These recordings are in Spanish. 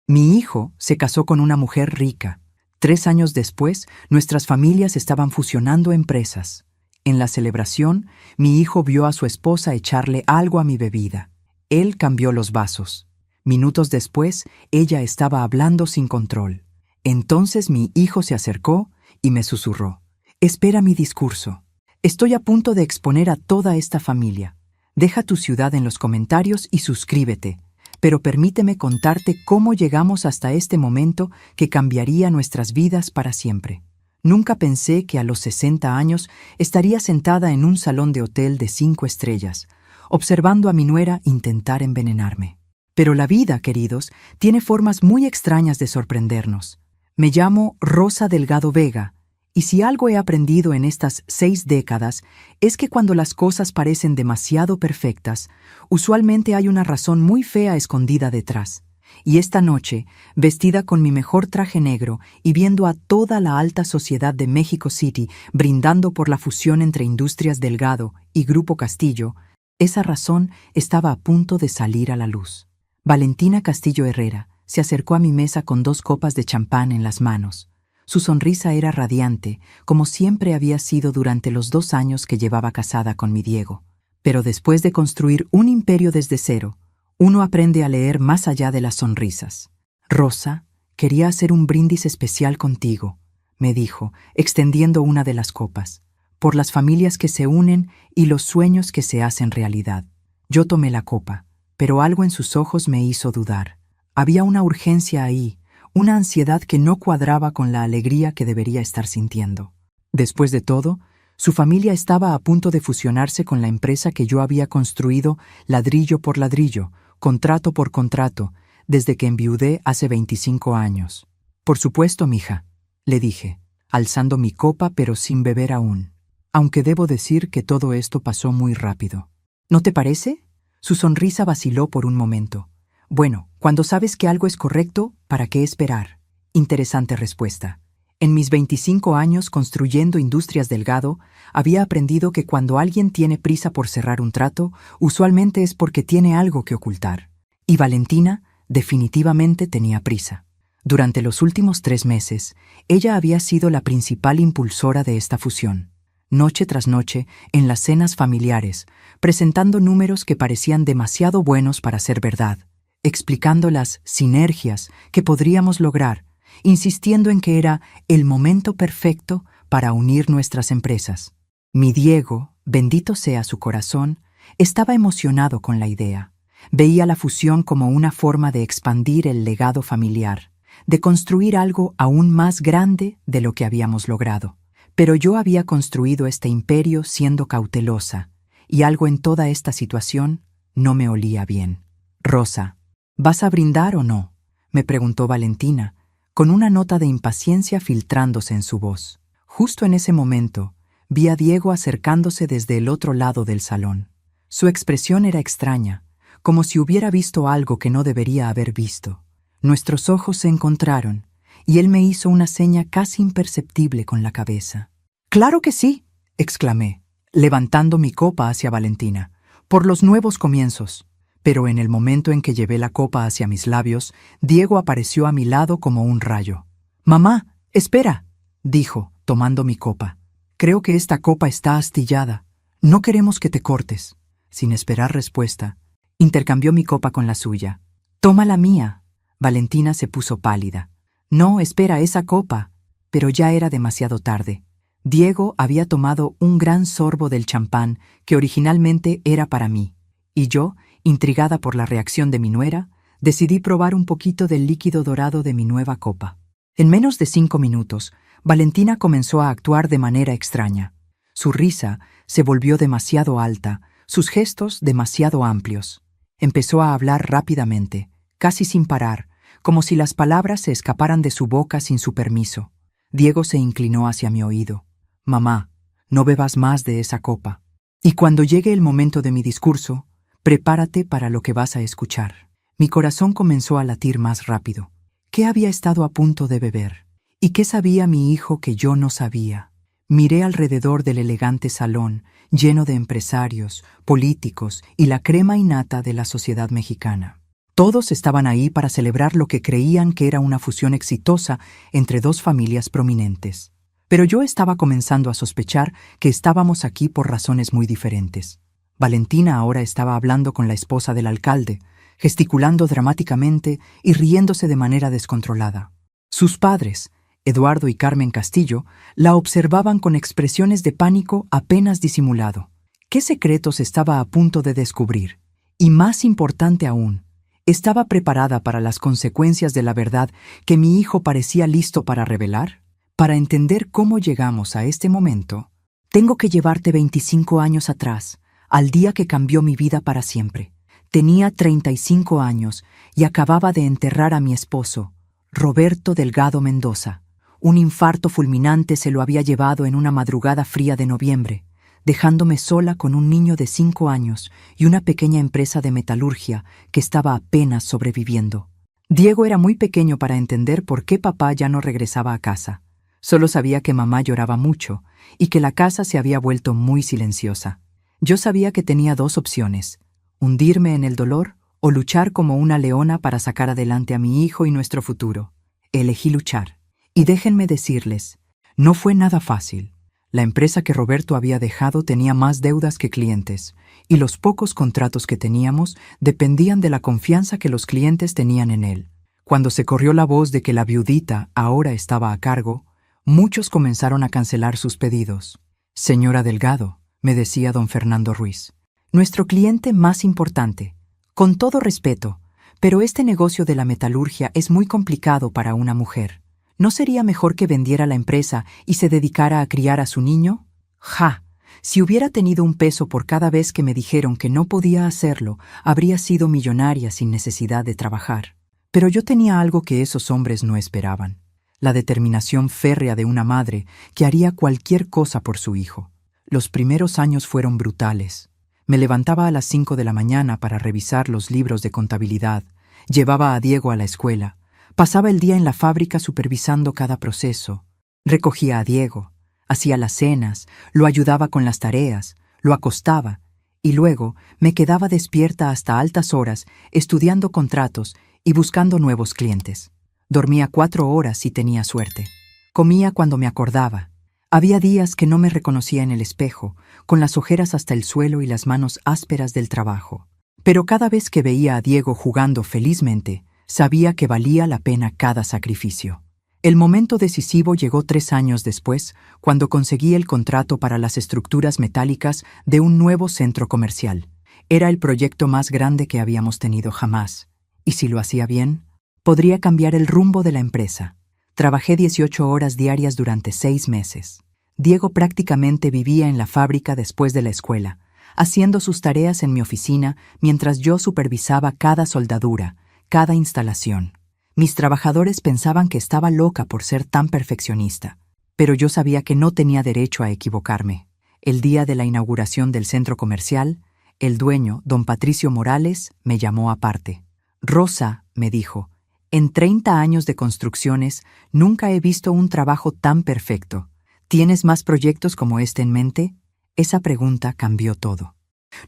Mi hijo se casó con una mujer rica. 3 años después, nuestras familias estaban fusionando empresas. En la celebración, mi hijo vio a su esposa echarle algo a mi bebida. Él cambió los vasos. Minutos después, ella estaba hablando sin control. Entonces mi hijo se acercó y me susurró: «Espera mi discurso. Estoy a punto de exponer a toda esta familia. Deja tu ciudad en los comentarios y suscríbete. Pero permíteme contarte cómo llegamos hasta este momento que cambiaría nuestras vidas para siempre. Nunca pensé que a los 60 años estaría sentada en un salón de hotel de 5 estrellas, observando a mi nuera intentar envenenarme. Pero la vida, queridos, tiene formas muy extrañas de sorprendernos. Me llamo Rosa Delgado Vega, y si algo he aprendido en estas 6 décadas es que cuando las cosas parecen demasiado perfectas, usualmente hay una razón muy fea escondida detrás. Y esta noche, vestida con mi mejor traje negro y viendo a toda la alta sociedad de México City brindando por la fusión entre Industrias Delgado y Grupo Castillo, esa razón estaba a punto de salir a la luz. Valentina Castillo Herrera se acercó a mi mesa con 2 copas de champán en las manos. Su sonrisa era radiante, como siempre había sido durante los 2 años que llevaba casada con mi Diego. Pero después de construir un imperio desde cero, uno aprende a leer más allá de las sonrisas. «Rosa, quería hacer un brindis especial contigo», me dijo, extendiendo una de las copas, «por las familias que se unen y los sueños que se hacen realidad». Yo tomé la copa, pero algo en sus ojos me hizo dudar. Había una urgencia ahí, una ansiedad que no cuadraba con la alegría que debería estar sintiendo. Después de todo, su familia estaba a punto de fusionarse con la empresa que yo había construido ladrillo por ladrillo, contrato por contrato, desde que enviudé hace 25 años. «Por supuesto, mija», le dije, alzando mi copa pero sin beber aún. «Aunque debo decir que todo esto pasó muy rápido». «¿No te parece?». Su sonrisa vaciló por un momento. «Bueno, cuando sabes que algo es correcto, ¿para qué esperar?». Interesante respuesta. En mis 25 años construyendo Industrias Delgado, había aprendido que cuando alguien tiene prisa por cerrar un trato, usualmente es porque tiene algo que ocultar. Y Valentina definitivamente tenía prisa. Durante los últimos 3 meses, ella había sido la principal impulsora de esta fusión. Noche tras noche, en las cenas familiares, presentando números que parecían demasiado buenos para ser verdad, explicando las sinergias que podríamos lograr, insistiendo en que era el momento perfecto para unir nuestras empresas. Mi Diego, bendito sea su corazón, estaba emocionado con la idea. Veía la fusión como una forma de expandir el legado familiar, de construir algo aún más grande de lo que habíamos logrado. Pero yo había construido este imperio siendo cautelosa, y algo en toda esta situación no me olía bien. «Rosa, ¿vas a brindar o no?», me preguntó Valentina, con una nota de impaciencia filtrándose en su voz. Justo en ese momento, vi a Diego acercándose desde el otro lado del salón. Su expresión era extraña, como si hubiera visto algo que no debería haber visto. Nuestros ojos se encontraron, y él me hizo una seña casi imperceptible con la cabeza. «¡Claro que sí!», exclamé, levantando mi copa hacia Valentina. «Por los nuevos comienzos». Pero en el momento en que llevé la copa hacia mis labios, Diego apareció a mi lado como un rayo. «Mamá, espera», dijo, tomando mi copa. «Creo que esta copa está astillada. No queremos que te cortes». Sin esperar respuesta, intercambió mi copa con la suya. «Toma la mía». Valentina se puso pálida. «No, espera, esa copa». Pero ya era demasiado tarde. Diego había tomado un gran sorbo del champán que originalmente era para mí, y yo, intrigada por la reacción de mi nuera, decidí probar un poquito del líquido dorado de mi nueva copa. En menos de 5 minutos, Valentina comenzó a actuar de manera extraña. Su risa se volvió demasiado alta, sus gestos demasiado amplios. Empezó a hablar rápidamente, casi sin parar, como si las palabras se escaparan de su boca sin su permiso. Diego se inclinó hacia mi oído. «Mamá, no bebas más de esa copa. Y cuando llegue el momento de mi discurso, prepárate para lo que vas a escuchar». Mi corazón comenzó a latir más rápido. ¿Qué había estado a punto de beber? ¿Y qué sabía mi hijo que yo no sabía? Miré alrededor del elegante salón, lleno de empresarios, políticos y la crema innata de la sociedad mexicana. Todos estaban ahí para celebrar lo que creían que era una fusión exitosa entre dos familias prominentes. Pero yo estaba comenzando a sospechar que estábamos aquí por razones muy diferentes. Valentina ahora estaba hablando con la esposa del alcalde, gesticulando dramáticamente y riéndose de manera descontrolada. Sus padres, Eduardo y Carmen Castillo, la observaban con expresiones de pánico apenas disimulado. ¿Qué secretos estaba a punto de descubrir? Y más importante aún, ¿estaba preparada para las consecuencias de la verdad que mi hijo parecía listo para revelar? Para entender cómo llegamos a este momento, tengo que llevarte 25 años atrás, al día que cambió mi vida para siempre. Tenía 35 años y acababa de enterrar a mi esposo, Roberto Delgado Mendoza. Un infarto fulminante se lo había llevado en una madrugada fría de noviembre, dejándome sola con un niño de 5 años y una pequeña empresa de metalurgia que estaba apenas sobreviviendo. Diego era muy pequeño para entender por qué papá ya no regresaba a casa. Solo sabía que mamá lloraba mucho y que la casa se había vuelto muy silenciosa. Yo sabía que tenía dos opciones: hundirme en el dolor o luchar como una leona para sacar adelante a mi hijo y nuestro futuro. Elegí luchar. Y déjenme decirles, no fue nada fácil. La empresa que Roberto había dejado tenía más deudas que clientes, y los pocos contratos que teníamos dependían de la confianza que los clientes tenían en él. Cuando se corrió la voz de que la viudita ahora estaba a cargo, muchos comenzaron a cancelar sus pedidos. Señora Delgado, me decía don Fernando Ruiz, nuestro cliente más importante. Con todo respeto, pero este negocio de la metalurgia es muy complicado para una mujer. ¿No sería mejor que vendiera la empresa y se dedicara a criar a su niño? ¡Ja! Si hubiera tenido un peso por cada vez que me dijeron que no podía hacerlo, habría sido millonaria sin necesidad de trabajar. Pero yo tenía algo que esos hombres no esperaban: la determinación férrea de una madre que haría cualquier cosa por su hijo. Los primeros años fueron brutales. Me levantaba a las 5 de la mañana para revisar los libros de contabilidad, llevaba a Diego a la escuela, pasaba el día en la fábrica supervisando cada proceso, recogía a Diego, hacía las cenas, lo ayudaba con las tareas, lo acostaba, y luego me quedaba despierta hasta altas horas estudiando contratos y buscando nuevos clientes. Dormía 4 horas si tenía suerte. Comía cuando me acordaba. Había días que no me reconocía en el espejo, con las ojeras hasta el suelo y las manos ásperas del trabajo. Pero cada vez que veía a Diego jugando felizmente, sabía que valía la pena cada sacrificio. El momento decisivo llegó 3 años después, cuando conseguí el contrato para las estructuras metálicas de un nuevo centro comercial. Era el proyecto más grande que habíamos tenido jamás, y si lo hacía bien, podría cambiar el rumbo de la empresa. Trabajé 18 horas diarias durante 6 meses. Diego prácticamente vivía en la fábrica después de la escuela, haciendo sus tareas en mi oficina mientras yo supervisaba cada soldadura, cada instalación. Mis trabajadores pensaban que estaba loca por ser tan perfeccionista, pero yo sabía que no tenía derecho a equivocarme. El día de la inauguración del centro comercial, el dueño, don Patricio Morales, me llamó aparte. «Rosa», me dijo, «en 30 años de construcciones nunca he visto un trabajo tan perfecto. ¿Tienes más proyectos como este en mente?». Esa pregunta cambió todo.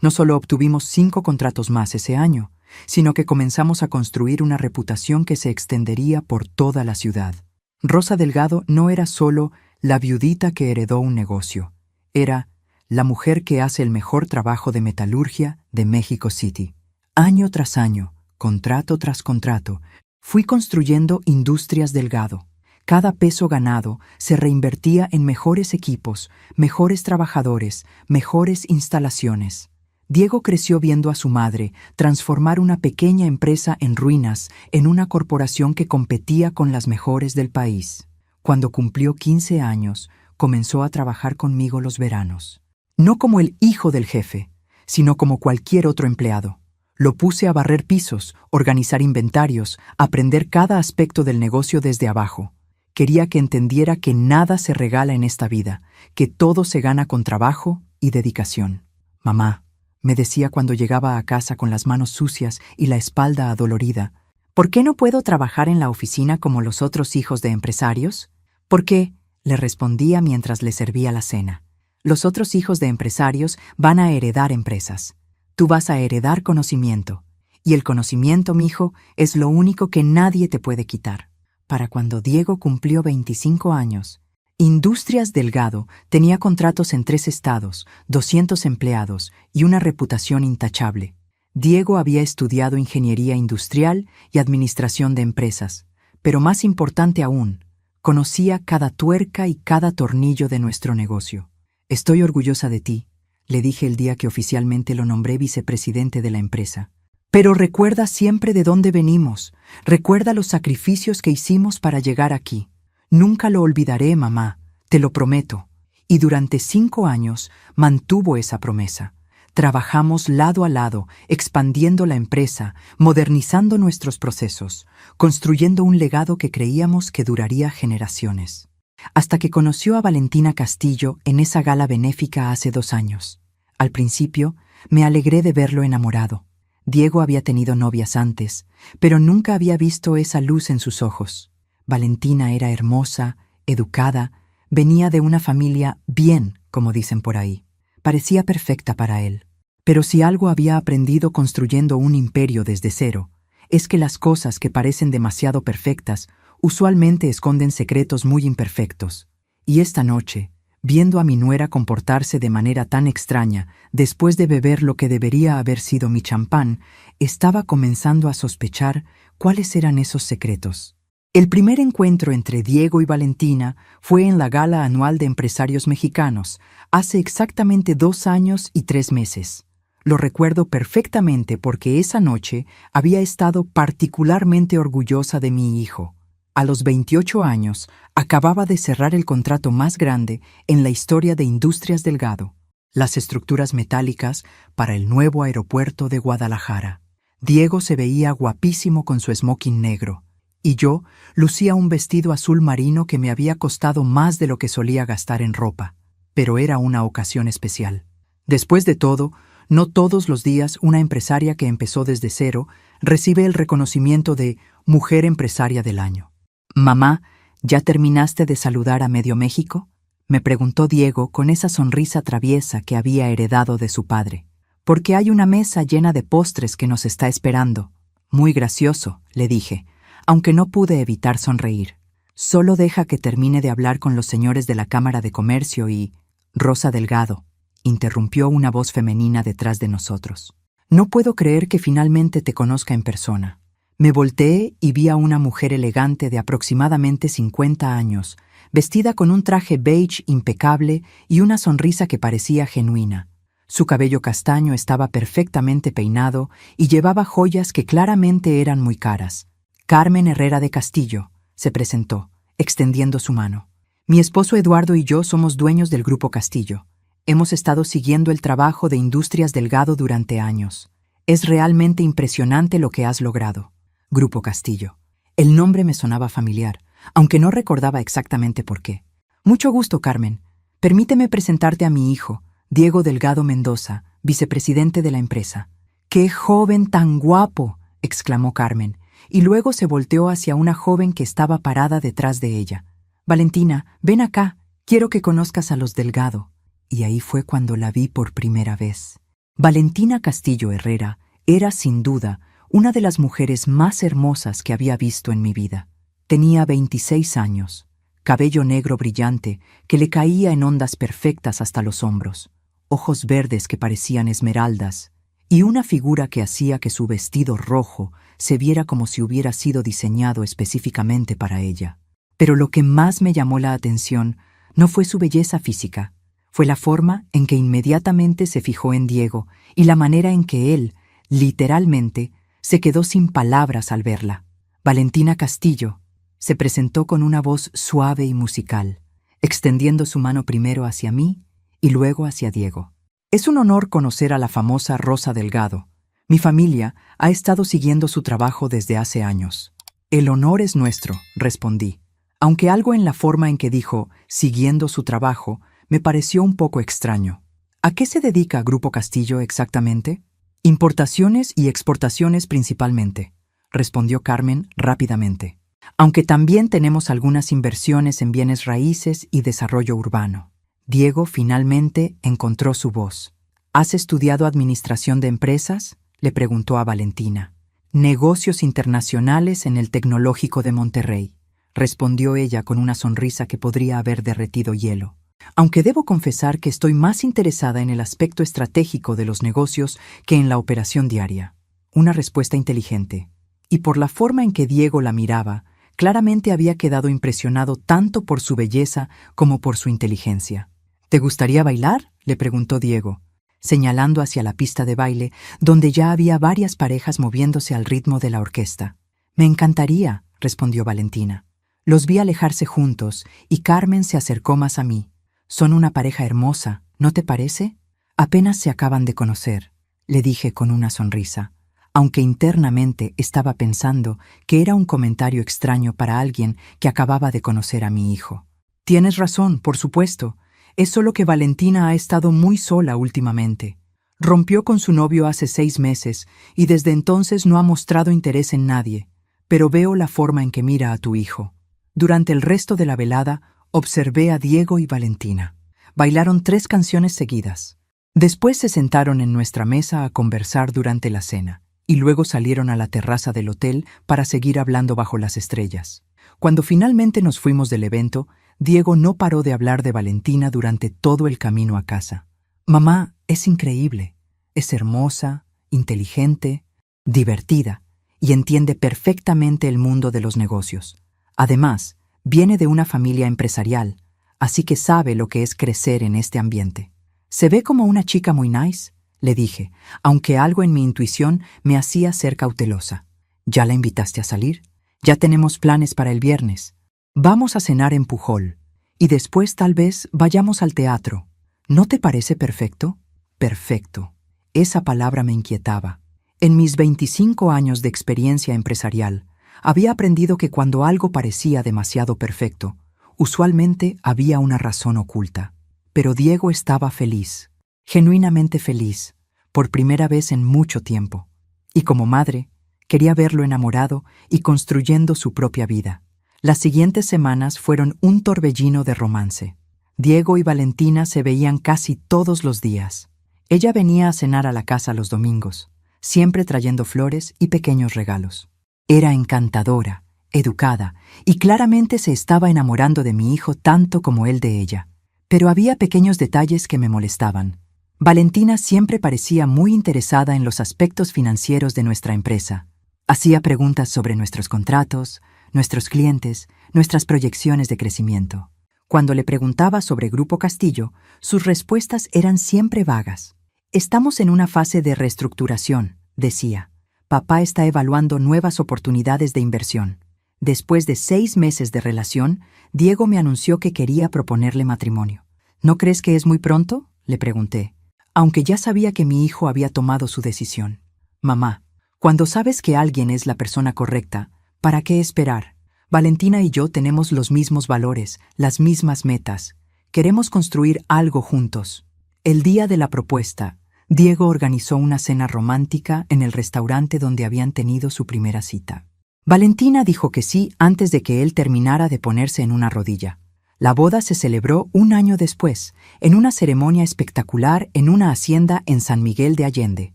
No solo obtuvimos 5 contratos más ese año, sino que comenzamos a construir una reputación que se extendería por toda la ciudad. Rosa Delgado no era solo la viudita que heredó un negocio, era la mujer que hace el mejor trabajo de metalurgia de México City. Año tras año, contrato tras contrato, fui construyendo Industrias Delgado. Cada peso ganado se reinvertía en mejores equipos, mejores trabajadores, mejores instalaciones. Diego creció viendo a su madre transformar una pequeña empresa en ruinas en una corporación que competía con las mejores del país. Cuando cumplió 15 años, comenzó a trabajar conmigo los veranos. No como el hijo del jefe, sino como cualquier otro empleado. Lo puse a barrer pisos, organizar inventarios, aprender cada aspecto del negocio desde abajo. Quería que entendiera que nada se regala en esta vida, que todo se gana con trabajo y dedicación. «Mamá», me decía cuando llegaba a casa con las manos sucias y la espalda adolorida, «¿por qué no puedo trabajar en la oficina como los otros hijos de empresarios?». «¿Por qué?», le respondía mientras le servía la cena. «Los otros hijos de empresarios van a heredar empresas. Tú vas a heredar conocimiento. Y el conocimiento, mijo, es lo único que nadie te puede quitar. Para cuando Diego cumplió 25 años, Industrias Delgado tenía contratos en 3 estados, 200 empleados y una reputación intachable. Diego había estudiado ingeniería industrial y administración de empresas, pero más importante aún, conocía cada tuerca y cada tornillo de nuestro negocio. Estoy orgullosa de ti, le dije el día que oficialmente lo nombré vicepresidente de la empresa. Pero recuerda siempre de dónde venimos, recuerda los sacrificios que hicimos para llegar aquí. Nunca lo olvidaré, mamá, te lo prometo. Y durante 5 años mantuvo esa promesa. Trabajamos lado a lado, expandiendo la empresa, modernizando nuestros procesos, construyendo un legado que creíamos que duraría generaciones. Hasta que conoció a Valentina Castillo en esa gala benéfica hace 2 años. Al principio, me alegré de verlo enamorado. Diego había tenido novias antes, pero nunca había visto esa luz en sus ojos. Valentina era hermosa, educada, venía de una familia bien, como dicen por ahí. Parecía perfecta para él. Pero si algo había aprendido construyendo un imperio desde cero, es que las cosas que parecen demasiado perfectas usualmente esconden secretos muy imperfectos. Y esta noche, viendo a mi nuera comportarse de manera tan extraña, después de beber lo que debería haber sido mi champán, estaba comenzando a sospechar cuáles eran esos secretos. El primer encuentro entre Diego y Valentina fue en la Gala Anual de Empresarios Mexicanos, hace exactamente 2 años y 3 meses. Lo recuerdo perfectamente porque esa noche había estado particularmente orgullosa de mi hijo. A los 28 años, acababa de cerrar el contrato más grande en la historia de Industrias Delgado, las estructuras metálicas para el nuevo aeropuerto de Guadalajara. Diego se veía guapísimo con su smoking negro, y yo lucía un vestido azul marino que me había costado más de lo que solía gastar en ropa, pero era una ocasión especial. Después de todo, no todos los días una empresaria que empezó desde cero recibe el reconocimiento de Mujer Empresaria del Año. «Mamá, ¿ya terminaste de saludar a medio México?», me preguntó Diego con esa sonrisa traviesa que había heredado de su padre. «Porque hay una mesa llena de postres que nos está esperando». «Muy gracioso», le dije, aunque no pude evitar sonreír. «Solo deja que termine de hablar con los señores de la Cámara de Comercio y...» «Rosa Delgado», interrumpió una voz femenina detrás de nosotros. «No puedo creer que finalmente te conozca en persona». Me volteé y vi a una mujer elegante de aproximadamente 50 años, vestida con un traje beige impecable y una sonrisa que parecía genuina. Su cabello castaño estaba perfectamente peinado y llevaba joyas que claramente eran muy caras. «Carmen Herrera de Castillo», se presentó, extendiendo su mano. «Mi esposo Eduardo y yo somos dueños del Grupo Castillo. Hemos estado siguiendo el trabajo de Industrias Delgado durante años. Es realmente impresionante lo que has logrado». Grupo Castillo. El nombre me sonaba familiar, aunque no recordaba exactamente por qué. «Mucho gusto, Carmen. Permíteme presentarte a mi hijo, Diego Delgado Mendoza, vicepresidente de la empresa». «¡Qué joven tan guapo!», exclamó Carmen, y luego se volteó hacia una joven que estaba parada detrás de ella. «Valentina, ven acá, quiero que conozcas a los Delgado». Y ahí fue cuando la vi por primera vez. Valentina Castillo Herrera era, sin duda, una de las mujeres más hermosas que había visto en mi vida. Tenía 26 años, cabello negro brillante que le caía en ondas perfectas hasta los hombros, ojos verdes que parecían esmeraldas, y una figura que hacía que su vestido rojo se viera como si hubiera sido diseñado específicamente para ella. Pero lo que más me llamó la atención no fue su belleza física, fue la forma en que inmediatamente se fijó en Diego y la manera en que él, literalmente, se quedó sin palabras al verla. «Valentina Castillo», se presentó con una voz suave y musical, extendiendo su mano primero hacia mí y luego hacia Diego. «Es un honor conocer a la famosa Rosa Delgado. Mi familia ha estado siguiendo su trabajo desde hace años». «El honor es nuestro», respondí, aunque algo en la forma en que dijo «siguiendo su trabajo» me pareció un poco extraño. «¿A qué se dedica Grupo Castillo exactamente?» «Importaciones y exportaciones principalmente», respondió Carmen rápidamente. «Aunque también tenemos algunas inversiones en bienes raíces y desarrollo urbano». Diego finalmente encontró su voz. «¿Has estudiado administración de empresas?», le preguntó a Valentina. Negocios internacionales en el Tecnológico de Monterrey, respondió ella con una sonrisa que podría haber derretido hielo. Aunque debo confesar que estoy más interesada en el aspecto estratégico de los negocios que en la operación diaria. Una respuesta inteligente. Y por la forma en que Diego la miraba, claramente había quedado impresionado tanto por su belleza como por su inteligencia. ¿Te gustaría bailar?, le preguntó Diego, señalando hacia la pista de baile, donde ya había varias parejas moviéndose al ritmo de la orquesta. Me encantaría, respondió Valentina. Los vi alejarse juntos y Carmen se acercó más a mí. Son una pareja hermosa, ¿no te parece? Apenas se acaban de conocer, le dije con una sonrisa, aunque internamente estaba pensando que era un comentario extraño para alguien que acababa de conocer a mi hijo. Tienes razón, por supuesto. Es solo que Valentina ha estado muy sola últimamente. Rompió con su novio hace 6 meses y desde entonces no ha mostrado interés en nadie, pero veo la forma en que mira a tu hijo. Durante el resto de la velada, observé a Diego y Valentina. Bailaron 3 canciones seguidas. Después se sentaron en nuestra mesa a conversar durante la cena, y luego salieron a la terraza del hotel para seguir hablando bajo las estrellas. Cuando finalmente nos fuimos del evento, Diego no paró de hablar de Valentina durante todo el camino a casa. Mamá, es increíble. Es hermosa, inteligente, divertida, y entiende perfectamente el mundo de los negocios. Además, viene de una familia empresarial, así que sabe lo que es crecer en este ambiente. Se ve como una chica muy nice, le dije, aunque algo en mi intuición me hacía ser cautelosa. ¿Ya la invitaste a salir? Ya tenemos planes para el viernes. Vamos a cenar en Pujol, y después tal vez vayamos al teatro. ¿No te parece perfecto? Perfecto. Esa palabra me inquietaba. En mis 25 años de experiencia empresarial, había aprendido que cuando algo parecía demasiado perfecto, usualmente había una razón oculta. Pero Diego estaba feliz, genuinamente feliz, por primera vez en mucho tiempo. Y como madre, quería verlo enamorado y construyendo su propia vida. Las siguientes semanas fueron un torbellino de romance. Diego y Valentina se veían casi todos los días. Ella venía a cenar a la casa los domingos, siempre trayendo flores y pequeños regalos. Era encantadora, educada, y claramente se estaba enamorando de mi hijo tanto como él de ella. Pero había pequeños detalles que me molestaban. Valentina siempre parecía muy interesada en los aspectos financieros de nuestra empresa. Hacía preguntas sobre nuestros contratos, nuestros clientes, nuestras proyecciones de crecimiento. Cuando le preguntaba sobre Grupo Castillo, sus respuestas eran siempre vagas. Estamos en una fase de reestructuración, decía. Papá está evaluando nuevas oportunidades de inversión. Después de 6 meses de relación, Diego me anunció que quería proponerle matrimonio. ¿No crees que es muy pronto?, le pregunté, aunque ya sabía que mi hijo había tomado su decisión. Mamá, cuando sabes que alguien es la persona correcta, ¿para qué esperar? Valentina y yo tenemos los mismos valores, las mismas metas. Queremos construir algo juntos. El día de la propuesta, Diego organizó una cena romántica en el restaurante donde habían tenido su primera cita. Valentina dijo que sí antes de que él terminara de ponerse en una rodilla. La boda se celebró un año después, en una ceremonia espectacular en una hacienda en San Miguel de Allende.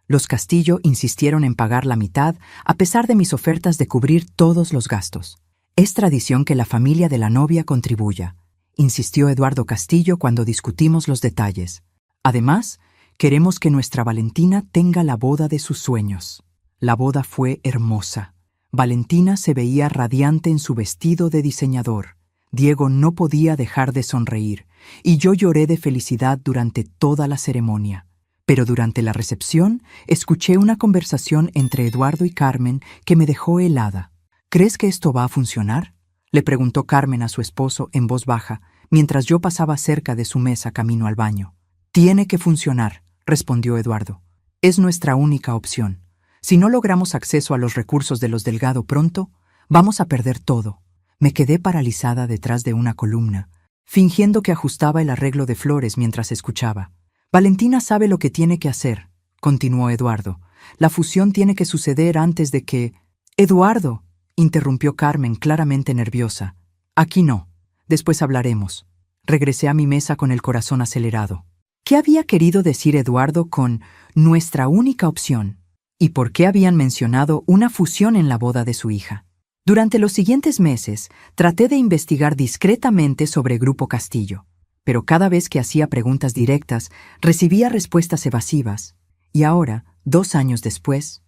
Los Castillo insistieron en pagar la mitad a pesar de mis ofertas de cubrir todos los gastos. Es tradición que la familia de la novia contribuya, insistió Eduardo Castillo cuando discutimos los detalles. Además, queremos que nuestra Valentina tenga la boda de sus sueños. La boda fue hermosa. Valentina se veía radiante en su vestido de diseñador. Diego no podía dejar de sonreír, y yo lloré de felicidad durante toda la ceremonia. Pero durante la recepción, escuché una conversación entre Eduardo y Carmen que me dejó helada. ¿Crees que esto va a funcionar?, le preguntó Carmen a su esposo en voz baja, mientras yo pasaba cerca de su mesa camino al baño. Tiene que funcionar, respondió Eduardo. Es nuestra única opción. Si no logramos acceso a los recursos de los Delgado pronto, vamos a perder todo. Me quedé paralizada detrás de una columna, fingiendo que ajustaba el arreglo de flores mientras escuchaba. Valentina sabe lo que tiene que hacer, continuó Eduardo. La fusión tiene que suceder antes de que... Eduardo, interrumpió Carmen claramente nerviosa. Aquí no. Después hablaremos. Regresé a mi mesa con el corazón acelerado. ¿Qué había querido decir Eduardo con nuestra única opción? y por qué habían mencionado una fusión en la boda de su hija. Durante los siguientes meses, traté de investigar discretamente sobre Grupo Castillo, pero cada vez que hacía preguntas directas, recibía respuestas evasivas. Y ahora, 2 años después,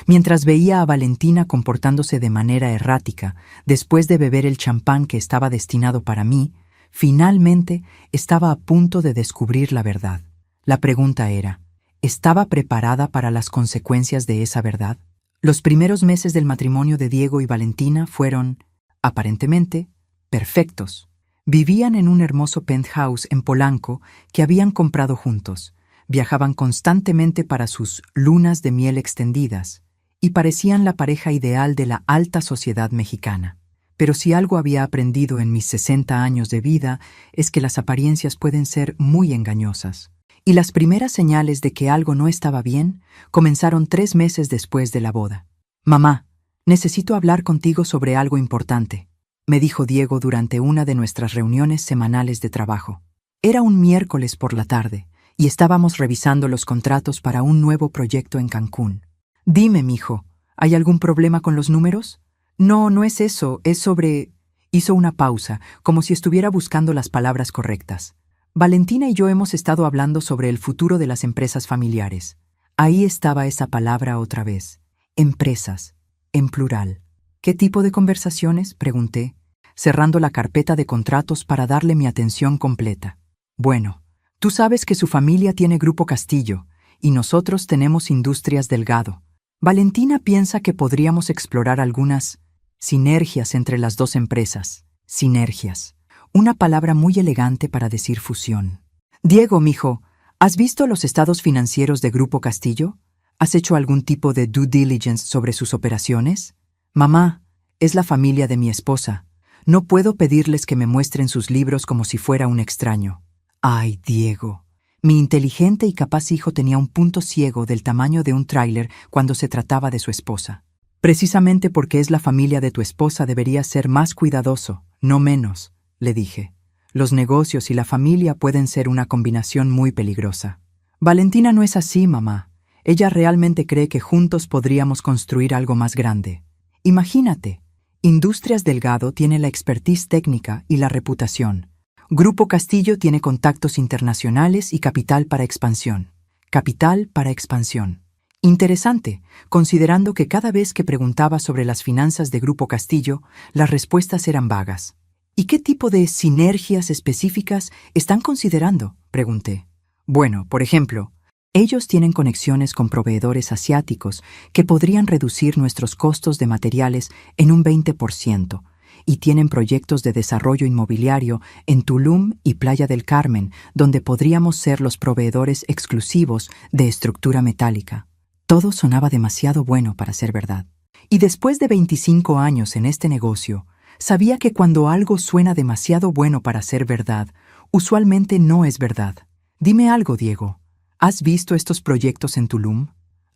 mientras veía a Valentina comportándose de manera errática, después de beber el champán que estaba destinado para mí, finalmente estaba a punto de descubrir la verdad. La pregunta era, ¿estaba preparada para las consecuencias de esa verdad? Los primeros meses del matrimonio de Diego y Valentina fueron, aparentemente, perfectos. Vivían en un hermoso penthouse en Polanco que habían comprado juntos. Viajaban constantemente para sus lunas de miel extendidas y parecían la pareja ideal de la alta sociedad mexicana. Pero si algo había aprendido en mis 60 años de vida es que las apariencias pueden ser muy engañosas. Y las primeras señales de que algo no estaba bien comenzaron 3 meses después de la boda. «Mamá, necesito hablar contigo sobre algo importante», me dijo Diego durante una de nuestras reuniones semanales de trabajo. Era un miércoles por la tarde y estábamos revisando los contratos para un nuevo proyecto en Cancún. «Dime, mijo, ¿hay algún problema con los números?» «No, no es eso, es sobre...» Hizo una pausa, como si estuviera buscando las palabras correctas. «Valentina y yo hemos estado hablando sobre el futuro de las empresas familiares». Ahí estaba esa palabra otra vez. Empresas, en plural. «¿Qué tipo de conversaciones?», pregunté, cerrando la carpeta de contratos para darle mi atención completa. «Bueno, tú sabes que su familia tiene Grupo Castillo y nosotros tenemos Industrias Delgado. Valentina piensa que podríamos explorar algunas sinergias entre las dos empresas». Sinergias. Una palabra muy elegante para decir fusión. «Diego, mijo, ¿has visto los estados financieros de Grupo Castillo? ¿Has hecho algún tipo de due diligence sobre sus operaciones?» «Mamá, es la familia de mi esposa. No puedo pedirles que me muestren sus libros como si fuera un extraño». «Ay, Diego». Mi inteligente y capaz hijo tenía un punto ciego del tamaño de un tráiler cuando se trataba de su esposa. «Precisamente porque es la familia de tu esposa deberías ser más cuidadoso, no menos», le dije. «Los negocios y la familia pueden ser una combinación muy peligrosa». «Valentina no es así, mamá. Ella realmente cree que juntos podríamos construir algo más grande. Imagínate, Industrias Delgado tiene la expertise técnica y la reputación. Grupo Castillo tiene contactos internacionales y capital para expansión. Capital para expansión. Interesante, considerando que cada vez que preguntaba sobre las finanzas de Grupo Castillo, las respuestas eran vagas. «¿Y qué tipo de sinergias específicas están considerando?», pregunté. «Bueno, por ejemplo, ellos tienen conexiones con proveedores asiáticos que podrían reducir nuestros costos de materiales en un 20%, y tienen proyectos de desarrollo inmobiliario en Tulum y Playa del Carmen, donde podríamos ser los proveedores exclusivos de estructura metálica». Todo sonaba demasiado bueno para ser verdad. Y después de 25 años en este negocio, sabía que cuando algo suena demasiado bueno para ser verdad, usualmente no es verdad. «Dime algo, Diego. ¿Has visto estos proyectos en Tulum?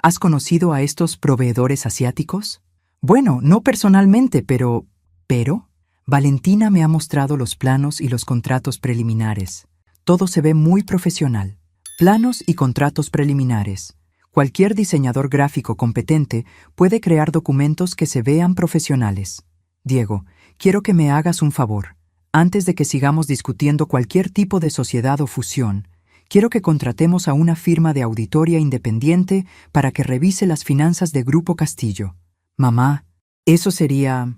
¿Has conocido a estos proveedores asiáticos?» «Bueno, no personalmente, pero...» «¿Pero?» «Valentina me ha mostrado los planos y los contratos preliminares. Todo se ve muy profesional. Planos y contratos preliminares. Cualquier diseñador gráfico competente puede crear documentos que se vean profesionales. Diego, quiero que me hagas un favor. Antes de que sigamos discutiendo cualquier tipo de sociedad o fusión, quiero que contratemos a una firma de auditoría independiente para que revise las finanzas de Grupo Castillo». «Mamá, eso sería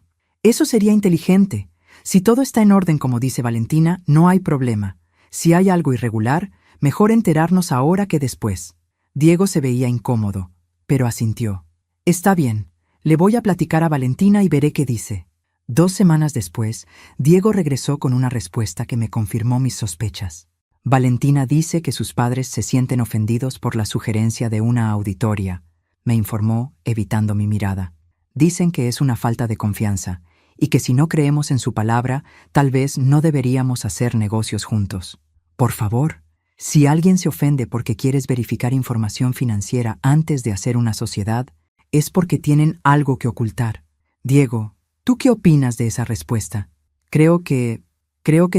inteligente. Si todo está en orden como dice Valentina, no hay problema. Si hay algo irregular, mejor enterarnos ahora que después». Diego se veía incómodo, pero asintió. «Está bien, le voy a platicar a Valentina y veré qué dice». 2 semanas después, Diego regresó con una respuesta que me confirmó mis sospechas. «Valentina dice que sus padres se sienten ofendidos por la sugerencia de una auditoría», me informó, evitando mi mirada. «Dicen que es una falta de confianza y que si no creemos en su palabra, tal vez no deberíamos hacer negocios juntos». «Por favor, si alguien se ofende porque quieres verificar información financiera antes de hacer una sociedad, es porque tienen algo que ocultar». «Diego, ¿tú qué opinas de esa respuesta?» Creo que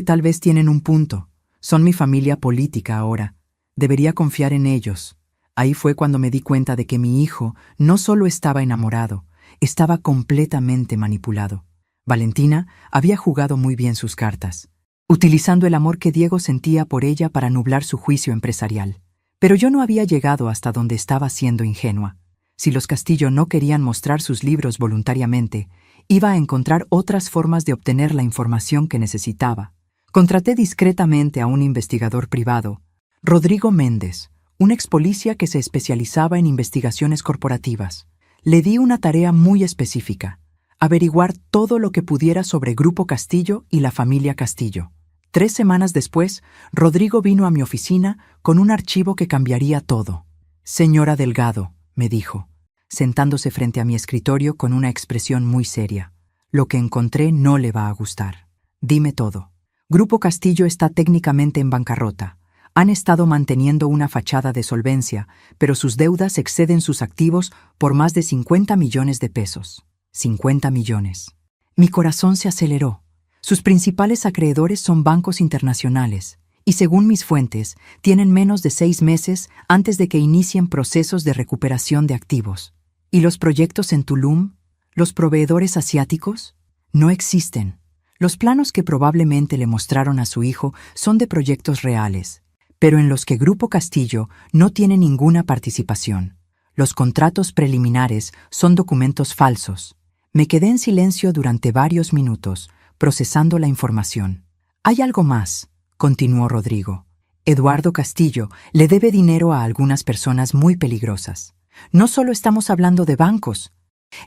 tal vez tienen un punto. Son mi familia política ahora. Debería confiar en ellos. Ahí fue cuando me di cuenta de que mi hijo no solo estaba enamorado, estaba completamente manipulado. Valentina había jugado muy bien sus cartas, utilizando el amor que Diego sentía por ella para nublar su juicio empresarial. Pero yo no había llegado hasta donde estaba siendo ingenua. Si los Castillo no querían mostrar sus libros voluntariamente, iba a encontrar otras formas de obtener la información que necesitaba. Contraté discretamente a un investigador privado, Rodrigo Méndez, un expolicía que se especializaba en investigaciones corporativas. Le di una tarea muy específica: averiguar todo lo que pudiera sobre Grupo Castillo y la familia Castillo. 3 semanas después, Rodrigo vino a mi oficina con un archivo que cambiaría todo. «Señora Delgado», me dijo, sentándose frente a mi escritorio con una expresión muy seria, «lo que encontré no le va a gustar. Dime todo. Grupo Castillo está técnicamente en bancarrota. Han estado manteniendo una fachada de solvencia, pero sus deudas exceden sus activos por más de 50 millones de pesos. 50 millones. Mi corazón se aceleró. Sus principales acreedores son bancos internacionales, y según mis fuentes, tienen menos de 6 meses antes de que inicien procesos de recuperación de activos. ¿Y los proyectos en Tulum? ¿Los proveedores asiáticos? No existen. Los planos que probablemente le mostraron a su hijo son de proyectos reales, pero en los que Grupo Castillo no tiene ninguna participación. Los contratos preliminares son documentos falsos. Me quedé en silencio durante varios minutos, procesando la información. «Hay algo más», continuó Rodrigo. «Eduardo Castillo le debe dinero a algunas personas muy peligrosas. No solo estamos hablando de bancos,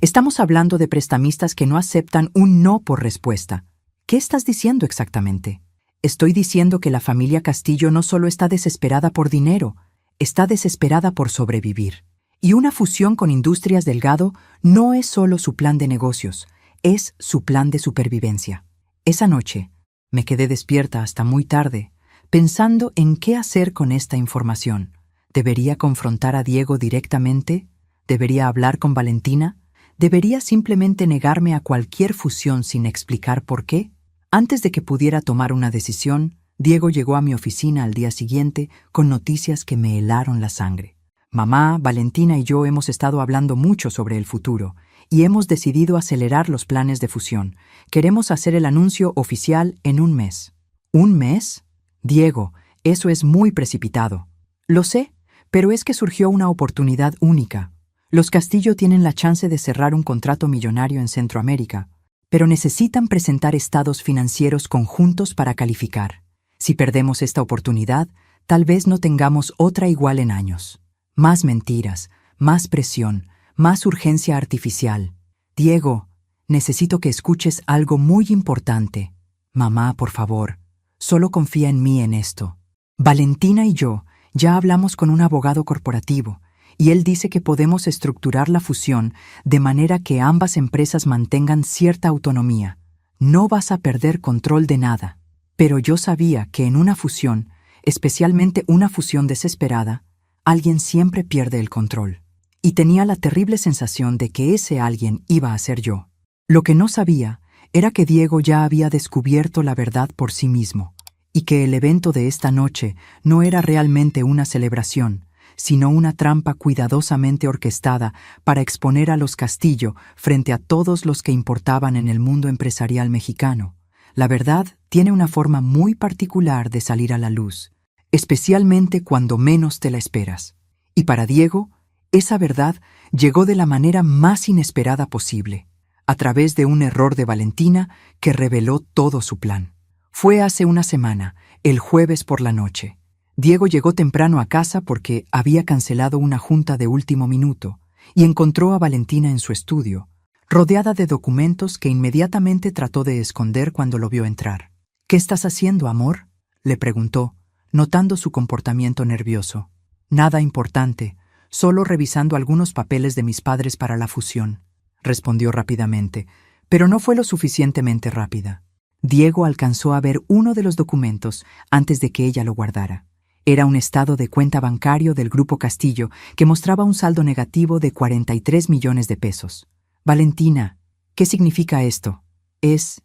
estamos hablando de prestamistas que no aceptan un no por respuesta». «¿Qué estás diciendo exactamente?» «Estoy diciendo que la familia Castillo no solo está desesperada por dinero, está desesperada por sobrevivir. Y una fusión con Industrias Delgado no es solo su plan de negocios, es su plan de supervivencia». Esa noche me quedé despierta hasta muy tarde, pensando en qué hacer con esta información. ¿Debería confrontar a Diego directamente? ¿Debería hablar con Valentina? ¿Debería simplemente negarme a cualquier fusión sin explicar por qué? Antes de que pudiera tomar una decisión, Diego llegó a mi oficina al día siguiente con noticias que me helaron la sangre. «Mamá, Valentina y yo hemos estado hablando mucho sobre el futuro y hemos decidido acelerar los planes de fusión. Queremos hacer el anuncio oficial en 1 mes». «¿1 mes? Diego, eso es muy precipitado». «Lo sé, pero es que surgió una oportunidad única. Los Castillo tienen la chance de cerrar un contrato millonario en Centroamérica, pero necesitan presentar estados financieros conjuntos para calificar. Si perdemos esta oportunidad, tal vez no tengamos otra igual en años. Más mentiras, más presión, más urgencia artificial. Diego, necesito que escuches algo muy importante. Mamá, por favor, solo confía en mí en esto. Valentina y yo ya hablamos con un abogado corporativo, y él dice que podemos estructurar la fusión de manera que ambas empresas mantengan cierta autonomía. No vas a perder control de nada. Pero yo sabía que en una fusión, especialmente una fusión desesperada, alguien siempre pierde el control. Y tenía la terrible sensación de que ese alguien iba a ser yo. Lo que no sabía era que Diego ya había descubierto la verdad por sí mismo, y que el evento de esta noche no era realmente una celebración, sino una trampa cuidadosamente orquestada para exponer a los Castillo frente a todos los que importaban en el mundo empresarial mexicano. La verdad tiene una forma muy particular de salir a la luz, especialmente cuando menos te la esperas. Y para Diego, esa verdad llegó de la manera más inesperada posible, a través de un error de Valentina que reveló todo su plan. Fue hace una semana, el jueves por la noche. Diego llegó temprano a casa porque había cancelado una junta de último minuto y encontró a Valentina en su estudio, rodeada de documentos que inmediatamente trató de esconder cuando lo vio entrar. «¿Qué estás haciendo, amor?», le preguntó, notando su comportamiento nervioso. «Nada importante, solo revisando algunos papeles de mis padres para la fusión», respondió rápidamente, pero no fue lo suficientemente rápida. Diego alcanzó a ver uno de los documentos antes de que ella lo guardara. Era un estado de cuenta bancario del Grupo Castillo que mostraba un saldo negativo de 43 millones de pesos. «Valentina, ¿qué significa esto?» Es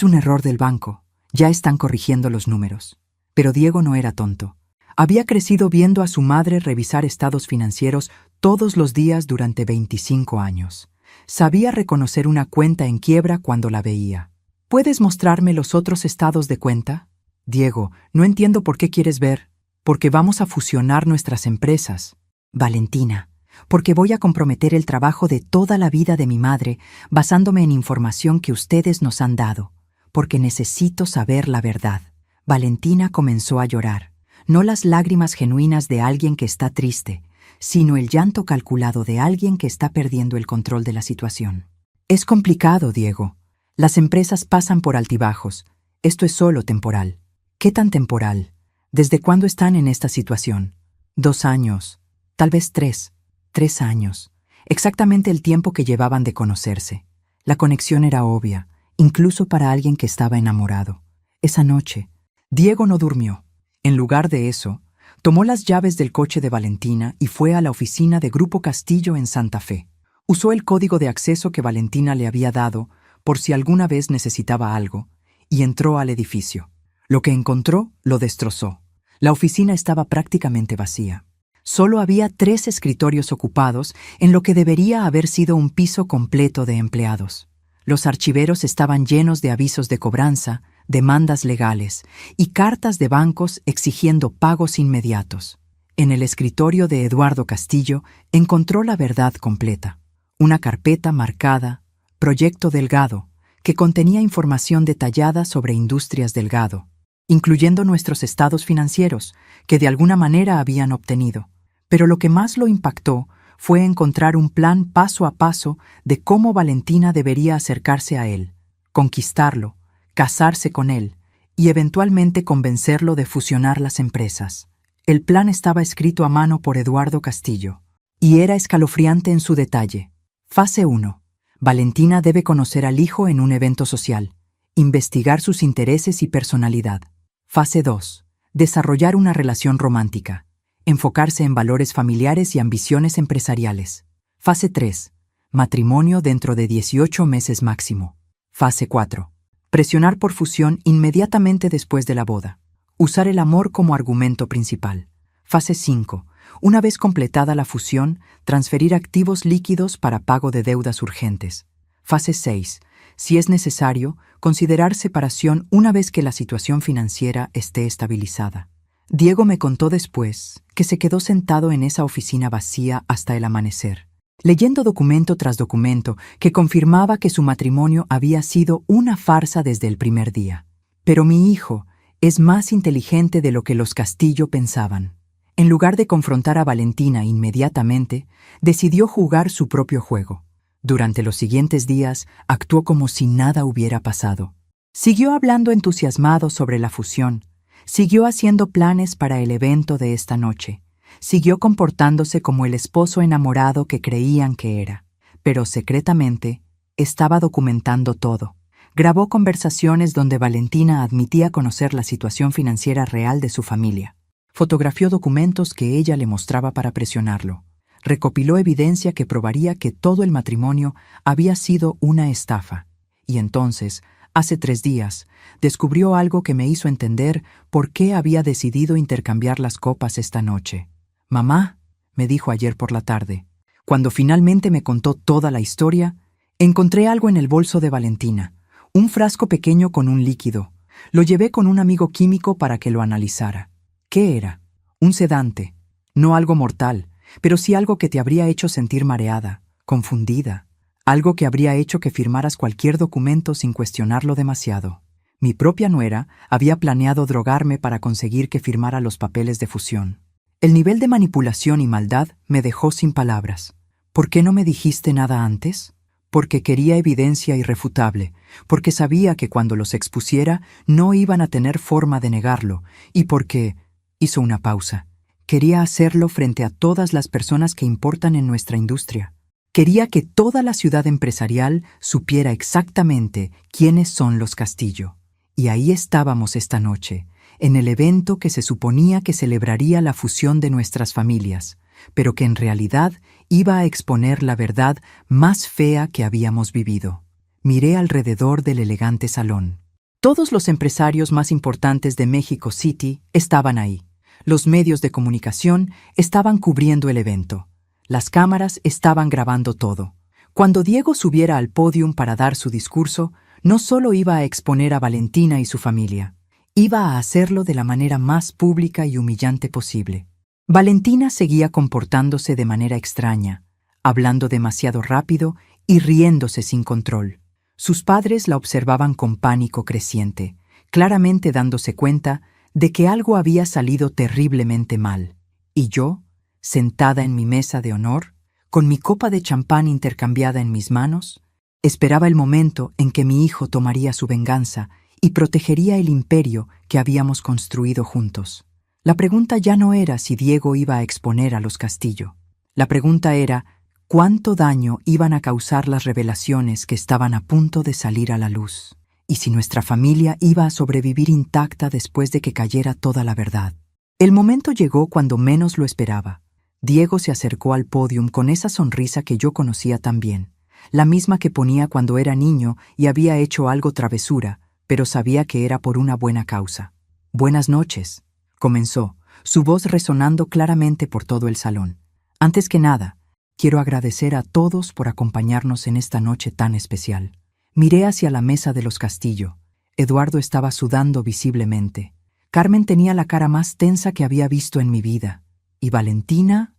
un error del banco. Ya están corrigiendo los números». Pero Diego no era tonto. Había crecido viendo a su madre revisar estados financieros todos los días durante 25 años. Sabía reconocer una cuenta en quiebra cuando la veía. ¿Puedes mostrarme los otros estados de cuenta? Diego, no entiendo por qué quieres ver. Porque vamos a fusionar nuestras empresas. Valentina, porque voy a comprometer el trabajo de toda la vida de mi madre basándome en información que ustedes nos han dado. Porque necesito saber la verdad. Valentina comenzó a llorar. No las lágrimas genuinas de alguien que está triste, sino el llanto calculado de alguien que está perdiendo el control de la situación. Es complicado, Diego. Las empresas pasan por altibajos. Esto es solo temporal. ¿Qué tan temporal? ¿Desde cuándo están en esta situación? 2 años, tal vez 3. 3 años. Exactamente el tiempo que llevaban de conocerse. La conexión era obvia, incluso para alguien que estaba enamorado. Esa noche, Diego no durmió. En lugar de eso, tomó las llaves del coche de Valentina y fue a la oficina de Grupo Castillo en Santa Fe. Usó el código de acceso que Valentina le había dado por si alguna vez necesitaba algo, y entró al edificio. Lo que encontró lo destrozó. La oficina estaba prácticamente vacía. Solo había 3 escritorios ocupados en lo que debería haber sido un piso completo de empleados. Los archiveros estaban llenos de avisos de cobranza, demandas legales y cartas de bancos exigiendo pagos inmediatos. En el escritorio de Eduardo Castillo encontró la verdad completa. Una carpeta marcada Proyecto Delgado, que contenía información detallada sobre Industrias Delgado, incluyendo nuestros estados financieros, que de alguna manera habían obtenido. Pero lo que más lo impactó fue encontrar un plan paso a paso de cómo Valentina debería acercarse a él, conquistarlo, casarse con él y eventualmente convencerlo de fusionar las empresas. El plan estaba escrito a mano por Eduardo Castillo y era escalofriante en su detalle. Fase 1. Valentina debe conocer al hijo en un evento social, investigar sus intereses y personalidad. Fase 2. Desarrollar una relación romántica, enfocarse en valores familiares y ambiciones empresariales. Fase 3. Matrimonio dentro de 18 meses máximo. Fase 4. Presionar por fusión inmediatamente después de la boda. Usar el amor como argumento principal. Fase 5. Una vez completada la fusión, transferir activos líquidos para pago de deudas urgentes. Fase 6. Si es necesario, considerar separación una vez que la situación financiera esté estabilizada. Diego me contó después que se quedó sentado en esa oficina vacía hasta el amanecer, leyendo documento tras documento que confirmaba que su matrimonio había sido una farsa desde el primer día. Pero mi hijo es más inteligente de lo que los Castillo pensaban. En lugar de confrontar a Valentina inmediatamente, decidió jugar su propio juego. Durante los siguientes días, actuó como si nada hubiera pasado. Siguió hablando entusiasmado sobre la fusión, siguió haciendo planes para el evento de esta noche, siguió comportándose como el esposo enamorado que creían que era, pero secretamente estaba documentando todo. Grabó conversaciones donde Valentina admitía conocer la situación financiera real de su familia. Fotografió documentos que ella le mostraba para presionarlo. Recopiló evidencia que probaría que todo el matrimonio había sido una estafa. Y entonces, hace 3 días, descubrió algo que me hizo entender por qué había decidido intercambiar las copas esta noche. «Mamá», me dijo ayer por la tarde, cuando finalmente me contó toda la historia, encontré algo en el bolso de Valentina, un frasco pequeño con un líquido. Lo llevé con un amigo químico para que lo analizara. ¿Qué era? Un sedante. No algo mortal, pero sí algo que te habría hecho sentir mareada, confundida. Algo que habría hecho que firmaras cualquier documento sin cuestionarlo demasiado. Mi propia nuera había planeado drogarme para conseguir que firmara los papeles de fusión. El nivel de manipulación y maldad me dejó sin palabras. ¿Por qué no me dijiste nada antes? Porque quería evidencia irrefutable, porque sabía que cuando los expusiera no iban a tener forma de negarlo, y porque... Hizo una pausa. Quería hacerlo frente a todas las personas que importan en nuestra industria. Quería que toda la ciudad empresarial supiera exactamente quiénes son los Castillo. Y ahí estábamos esta noche, en el evento que se suponía que celebraría la fusión de nuestras familias, pero que en realidad iba a exponer la verdad más fea que habíamos vivido. Miré alrededor del elegante salón. Todos los empresarios más importantes de México City estaban ahí. Los medios de comunicación estaban cubriendo el evento. Las cámaras estaban grabando todo. Cuando Diego subiera al podio para dar su discurso, no solo iba a exponer a Valentina y su familia, iba a hacerlo de la manera más pública y humillante posible. Valentina seguía comportándose de manera extraña, hablando demasiado rápido y riéndose sin control. Sus padres la observaban con pánico creciente, claramente dándose cuenta de que algo había salido terriblemente mal. Y yo, sentada en mi mesa de honor, con mi copa de champán intercambiada en mis manos, esperaba el momento en que mi hijo tomaría su venganza y protegería el imperio que habíamos construido juntos. La pregunta ya no era si Diego iba a exponer a los Castillo. La pregunta era cuánto daño iban a causar las revelaciones que estaban a punto de salir a la luz, y si nuestra familia iba a sobrevivir intacta después de que cayera toda la verdad. El momento llegó cuando menos lo esperaba. Diego se acercó al pódium con esa sonrisa que yo conocía tan bien, la misma que ponía cuando era niño y había hecho algo travesura, pero sabía que era por una buena causa. «Buenas noches», comenzó, su voz resonando claramente por todo el salón. «Antes que nada, quiero agradecer a todos por acompañarnos en esta noche tan especial». Miré hacia la mesa de los Castillo. Eduardo estaba sudando visiblemente. Carmen tenía la cara más tensa que había visto en mi vida. Y Valentina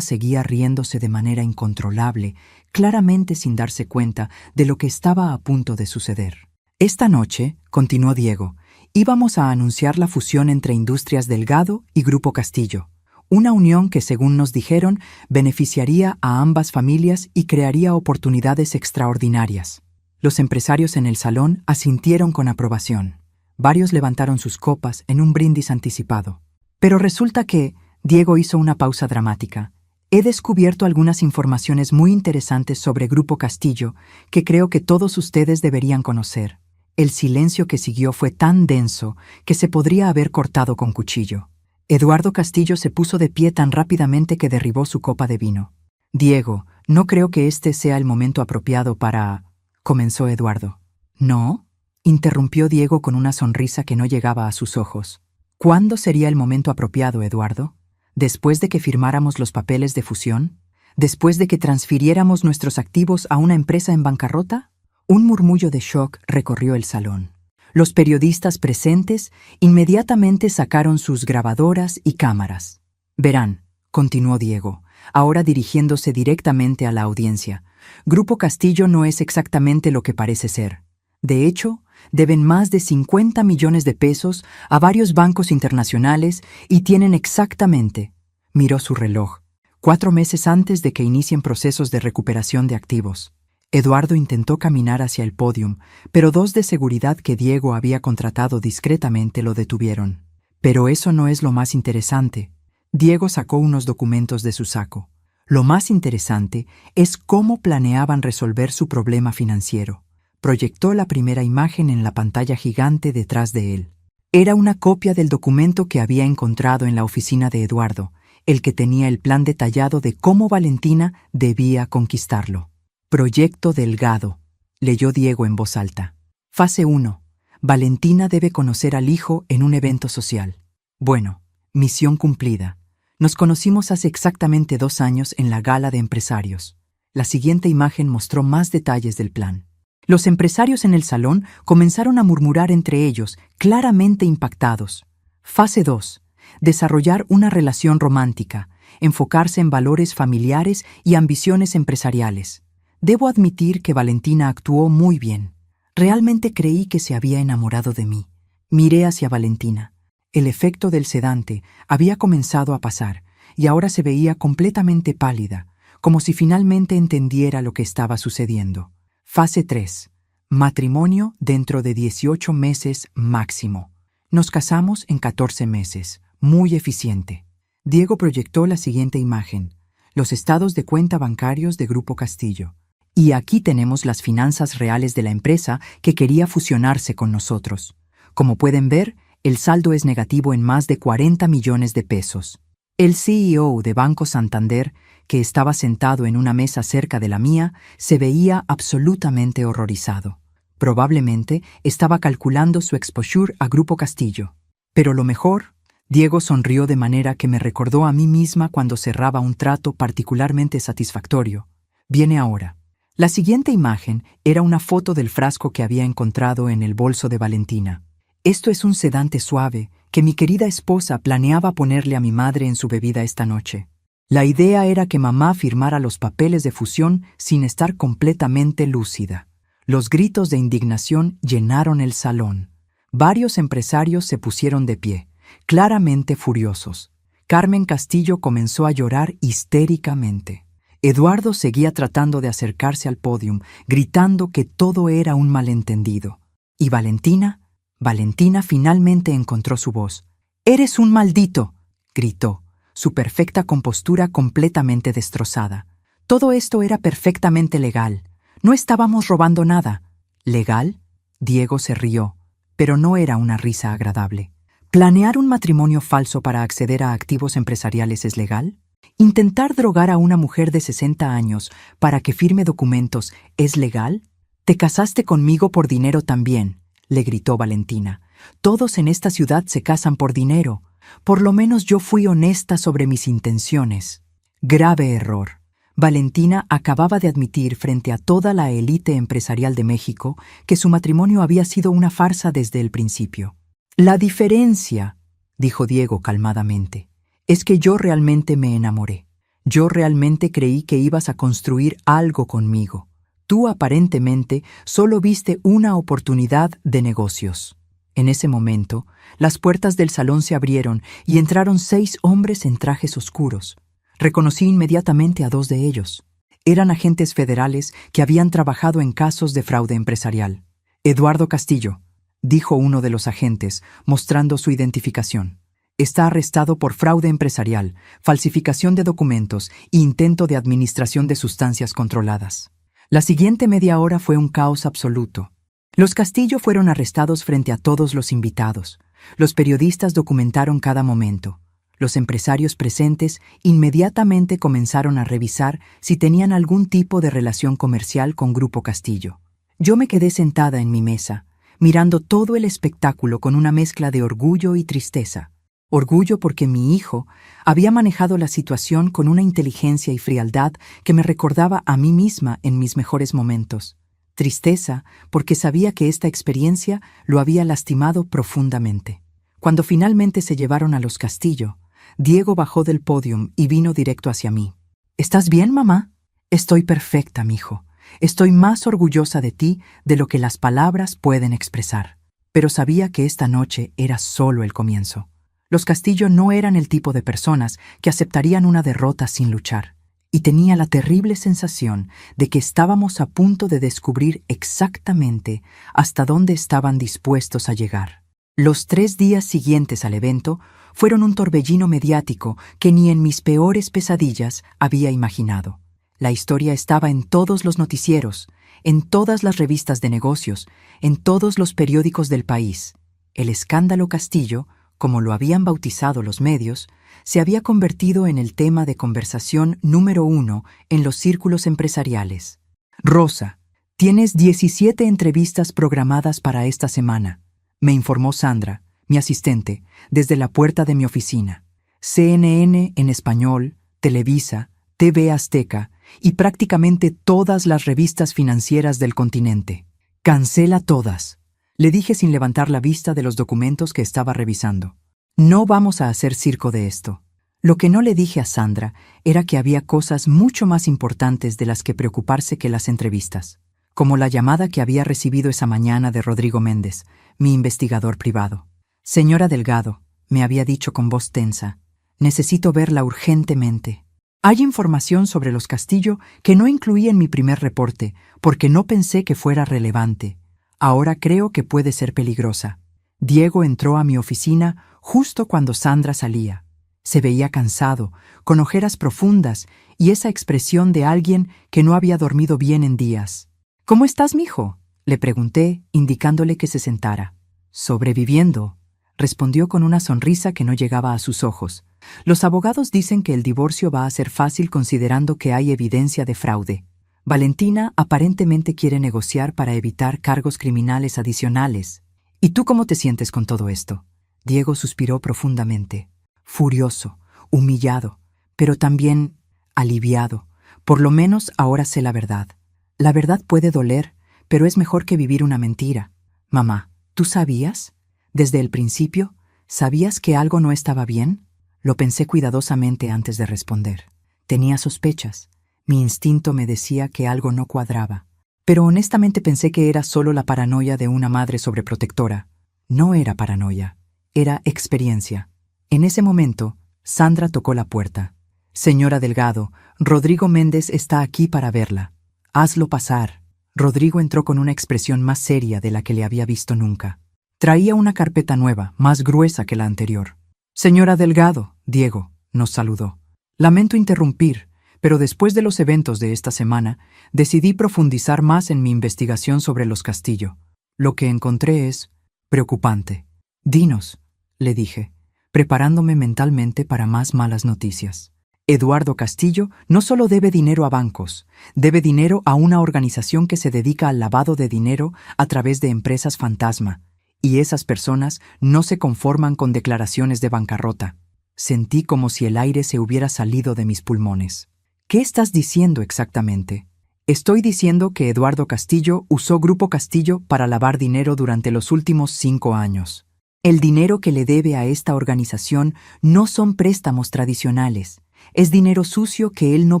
seguía riéndose de manera incontrolable, claramente sin darse cuenta de lo que estaba a punto de suceder. «Esta noche», continuó Diego, «íbamos a anunciar la fusión entre Industrias Delgado y Grupo Castillo. Una unión que, según nos dijeron, beneficiaría a ambas familias y crearía oportunidades extraordinarias». Los empresarios en el salón asintieron con aprobación. Varios levantaron sus copas en un brindis anticipado. Pero resulta que Diego hizo una pausa dramática. «He descubierto algunas informaciones muy interesantes sobre Grupo Castillo que creo que todos ustedes deberían conocer». El silencio que siguió fue tan denso que se podría haber cortado con cuchillo. Eduardo Castillo se puso de pie tan rápidamente que derribó su copa de vino. «Diego, no creo que este sea el momento apropiado para...» comenzó Eduardo. «¿No?», interrumpió Diego con una sonrisa que no llegaba a sus ojos. «¿Cuándo sería el momento apropiado, Eduardo? ¿Después de que firmáramos los papeles de fusión? ¿Después de que transfiriéramos nuestros activos a una empresa en bancarrota?» Un murmullo de shock recorrió el salón. Los periodistas presentes inmediatamente sacaron sus grabadoras y cámaras. «Verán», continuó Diego, ahora dirigiéndose directamente a la audiencia, «Grupo Castillo no es exactamente lo que parece ser. De hecho, deben más de 50 millones de pesos a varios bancos internacionales y tienen exactamente», miró su reloj, 4 meses antes de que inicien procesos de recuperación de activos. Eduardo intentó caminar hacia el pódium, pero 2 de seguridad que Diego había contratado discretamente lo detuvieron. «Pero eso no es lo más interesante». Diego sacó unos documentos de su saco. «Lo más interesante es cómo planeaban resolver su problema financiero». Proyectó la primera imagen en la pantalla gigante detrás de él. Era una copia del documento que había encontrado en la oficina de Eduardo, el que tenía el plan detallado de cómo Valentina debía conquistarlo. «Proyecto Delgado», leyó Diego en voz alta. «Fase 1. Valentina debe conocer al hijo en un evento social». Bueno, misión cumplida. Nos conocimos hace exactamente 2 años en la gala de empresarios. La siguiente imagen mostró más detalles del plan. Los empresarios en el salón comenzaron a murmurar entre ellos, claramente impactados. Fase 2. Desarrollar una relación romántica, enfocarse en valores familiares y ambiciones empresariales. Debo admitir que Valentina actuó muy bien. Realmente creí que se había enamorado de mí. Miré hacia Valentina. El efecto del sedante había comenzado a pasar y ahora se veía completamente pálida, como si finalmente entendiera lo que estaba sucediendo. Fase 3. Matrimonio dentro de 18 meses máximo. Nos casamos en 14 meses. Muy eficiente. Diego proyectó la siguiente imagen. Los estados de cuenta bancarios de Grupo Castillo. Y aquí tenemos las finanzas reales de la empresa que quería fusionarse con nosotros. Como pueden ver, el saldo es negativo en más de 40 millones de pesos. El CEO de Banco Santander, que estaba sentado en una mesa cerca de la mía, se veía absolutamente horrorizado. Probablemente estaba calculando su exposure a Grupo Castillo. Pero lo mejor, Diego sonrió de manera que me recordó a mí misma cuando cerraba un trato particularmente satisfactorio. Viene ahora. La siguiente imagen era una foto del frasco que había encontrado en el bolso de Valentina. Esto es un sedante suave que mi querida esposa planeaba ponerle a mi madre en su bebida esta noche. La idea era que mamá firmara los papeles de fusión sin estar completamente lúcida. Los gritos de indignación llenaron el salón. Varios empresarios se pusieron de pie, claramente furiosos. Carmen Castillo comenzó a llorar histéricamente. Eduardo seguía tratando de acercarse al pódium, gritando que todo era un malentendido. ¿Y Valentina? Valentina finalmente encontró su voz. «¡Eres un maldito!», gritó, su perfecta compostura completamente destrozada. Todo esto era perfectamente legal. No estábamos robando nada. ¿Legal? Diego se rió, pero no era una risa agradable. ¿Planear un matrimonio falso para acceder a activos empresariales es legal? ¿Intentar drogar a una mujer de 60 años para que firme documentos es legal? «Te casaste conmigo por dinero también», le gritó Valentina. «Todos en esta ciudad se casan por dinero. Por lo menos yo fui honesta sobre mis intenciones». Grave error. Valentina acababa de admitir frente a toda la élite empresarial de México que su matrimonio había sido una farsa desde el principio. «La diferencia», dijo Diego calmadamente, «es que yo realmente me enamoré. Yo realmente creí que ibas a construir algo conmigo. Tú aparentemente solo viste una oportunidad de negocios». En ese momento, las puertas del salón se abrieron y entraron 6 hombres en trajes oscuros. Reconocí inmediatamente a 2 de ellos. Eran agentes federales que habían trabajado en casos de fraude empresarial. «Eduardo Castillo», dijo uno de los agentes, mostrando su identificación. «Está arrestado por fraude empresarial, falsificación de documentos e intento de administración de sustancias controladas». La siguiente media hora fue un caos absoluto. Los Castillo fueron arrestados frente a todos los invitados. Los periodistas documentaron cada momento. Los empresarios presentes inmediatamente comenzaron a revisar si tenían algún tipo de relación comercial con Grupo Castillo. Yo me quedé sentada en mi mesa, mirando todo el espectáculo con una mezcla de orgullo y tristeza. Orgullo porque mi hijo había manejado la situación con una inteligencia y frialdad que me recordaba a mí misma en mis mejores momentos. Tristeza porque sabía que esta experiencia lo había lastimado profundamente. Cuando finalmente se llevaron a los Castillo, Diego bajó del podio y vino directo hacia mí. «¿Estás bien, mamá?» «Estoy perfecta, mijo. Estoy más orgullosa de ti de lo que las palabras pueden expresar». Pero sabía que esta noche era solo el comienzo. Los Castillo no eran el tipo de personas que aceptarían una derrota sin luchar. Y tenía la terrible sensación de que estábamos a punto de descubrir exactamente hasta dónde estaban dispuestos a llegar. Los 3 días siguientes al evento fueron un torbellino mediático que ni en mis peores pesadillas había imaginado. La historia estaba en todos los noticieros, en todas las revistas de negocios, en todos los periódicos del país. El escándalo Castillo, como lo habían bautizado los medios, se había convertido en el tema de conversación número 1 en los círculos empresariales. «Rosa, tienes 17 entrevistas programadas para esta semana», me informó Sandra, mi asistente, desde la puerta de mi oficina. CNN en español, Televisa, TV Azteca y prácticamente todas las revistas financieras del continente. «Cancela todas», le dije sin levantar la vista de los documentos que estaba revisando. «No vamos a hacer circo de esto». Lo que no le dije a Sandra era que había cosas mucho más importantes de las que preocuparse que las entrevistas, como la llamada que había recibido esa mañana de Rodrigo Méndez, mi investigador privado. «Señora Delgado», me había dicho con voz tensa, «necesito verla urgentemente. Hay información sobre los Castillo que no incluí en mi primer reporte porque no pensé que fuera relevante. Ahora creo que puede ser peligrosa». Diego entró a mi oficina justo cuando Sandra salía. Se veía cansado, con ojeras profundas y esa expresión de alguien que no había dormido bien en días. «¿Cómo estás, mijo?», le pregunté, indicándole que se sentara. «Sobreviviendo», respondió con una sonrisa que no llegaba a sus ojos. «Los abogados dicen que el divorcio va a ser fácil considerando que hay evidencia de fraude. Valentina aparentemente quiere negociar para evitar cargos criminales adicionales. ¿Y tú cómo te sientes con todo esto?». Diego suspiró profundamente, furioso, humillado, pero también aliviado. Por lo menos ahora sé la verdad. La verdad puede doler, pero es mejor que vivir una mentira. Mamá, ¿tú sabías? Desde el principio, ¿sabías que algo no estaba bien? Lo pensé cuidadosamente antes de responder. Tenía sospechas. Mi instinto me decía que algo no cuadraba. Pero honestamente pensé que era solo la paranoia de una madre sobreprotectora. No era paranoia, era experiencia. En ese momento, Sandra tocó la puerta. Señora Delgado, Rodrigo Méndez está aquí para verla. Hazlo pasar. Rodrigo entró con una expresión más seria de la que le había visto nunca. Traía una carpeta nueva, más gruesa que la anterior. Señora Delgado, Diego, nos saludó. Lamento interrumpir, pero después de los eventos de esta semana, decidí profundizar más en mi investigación sobre los Castillo. Lo que encontré es preocupante. Dinos, le dije, preparándome mentalmente para más malas noticias. Eduardo Castillo no solo debe dinero a bancos, debe dinero a una organización que se dedica al lavado de dinero a través de empresas fantasma, y esas personas no se conforman con declaraciones de bancarrota. Sentí como si el aire se hubiera salido de mis pulmones. ¿Qué estás diciendo exactamente? Estoy diciendo que Eduardo Castillo usó Grupo Castillo para lavar dinero durante los últimos 5 años. El dinero que le debe a esta organización no son préstamos tradicionales. Es dinero sucio que él no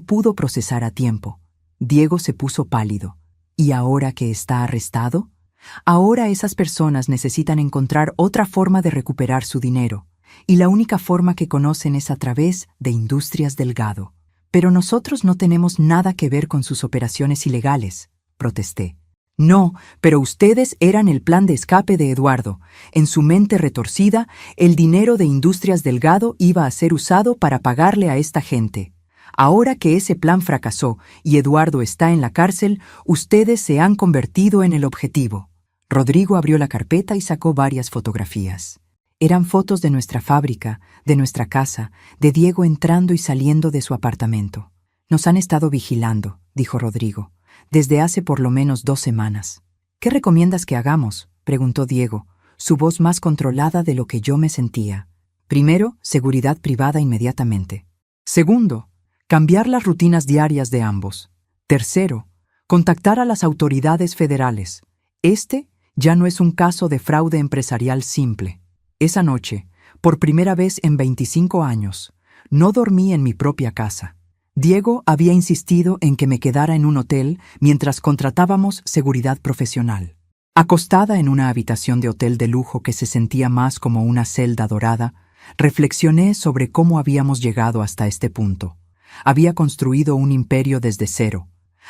pudo procesar a tiempo. Diego se puso pálido. ¿Y ahora que está arrestado? Ahora esas personas necesitan encontrar otra forma de recuperar su dinero, y la única forma que conocen es a través de Industrias Delgado. Pero nosotros no tenemos nada que ver con sus operaciones ilegales, protesté. No, pero ustedes eran el plan de escape de Eduardo. En su mente retorcida, el dinero de Industrias Delgado iba a ser usado para pagarle a esta gente. Ahora que ese plan fracasó y Eduardo está en la cárcel, ustedes se han convertido en el objetivo. Rodrigo abrió la carpeta y sacó varias fotografías. Eran fotos de nuestra fábrica, de nuestra casa, de Diego entrando y saliendo de su apartamento. Nos han estado vigilando, dijo Rodrigo, desde hace por lo menos 2 semanas. ¿Qué recomiendas que hagamos?, preguntó Diego, su voz más controlada de lo que yo me sentía. Primero, seguridad privada inmediatamente. Segundo, cambiar las rutinas diarias de ambos. Tercero, contactar a las autoridades federales. Este ya no es un caso de fraude empresarial simple. Esa noche, por primera vez en 25 años, no dormí en mi propia casa. Diego había insistido en que me quedara en un hotel mientras contratábamos seguridad profesional. Acostada en una habitación de hotel de lujo que se sentía más como una celda dorada, reflexioné sobre cómo habíamos llegado hasta este punto. Había construido un imperio desde cero.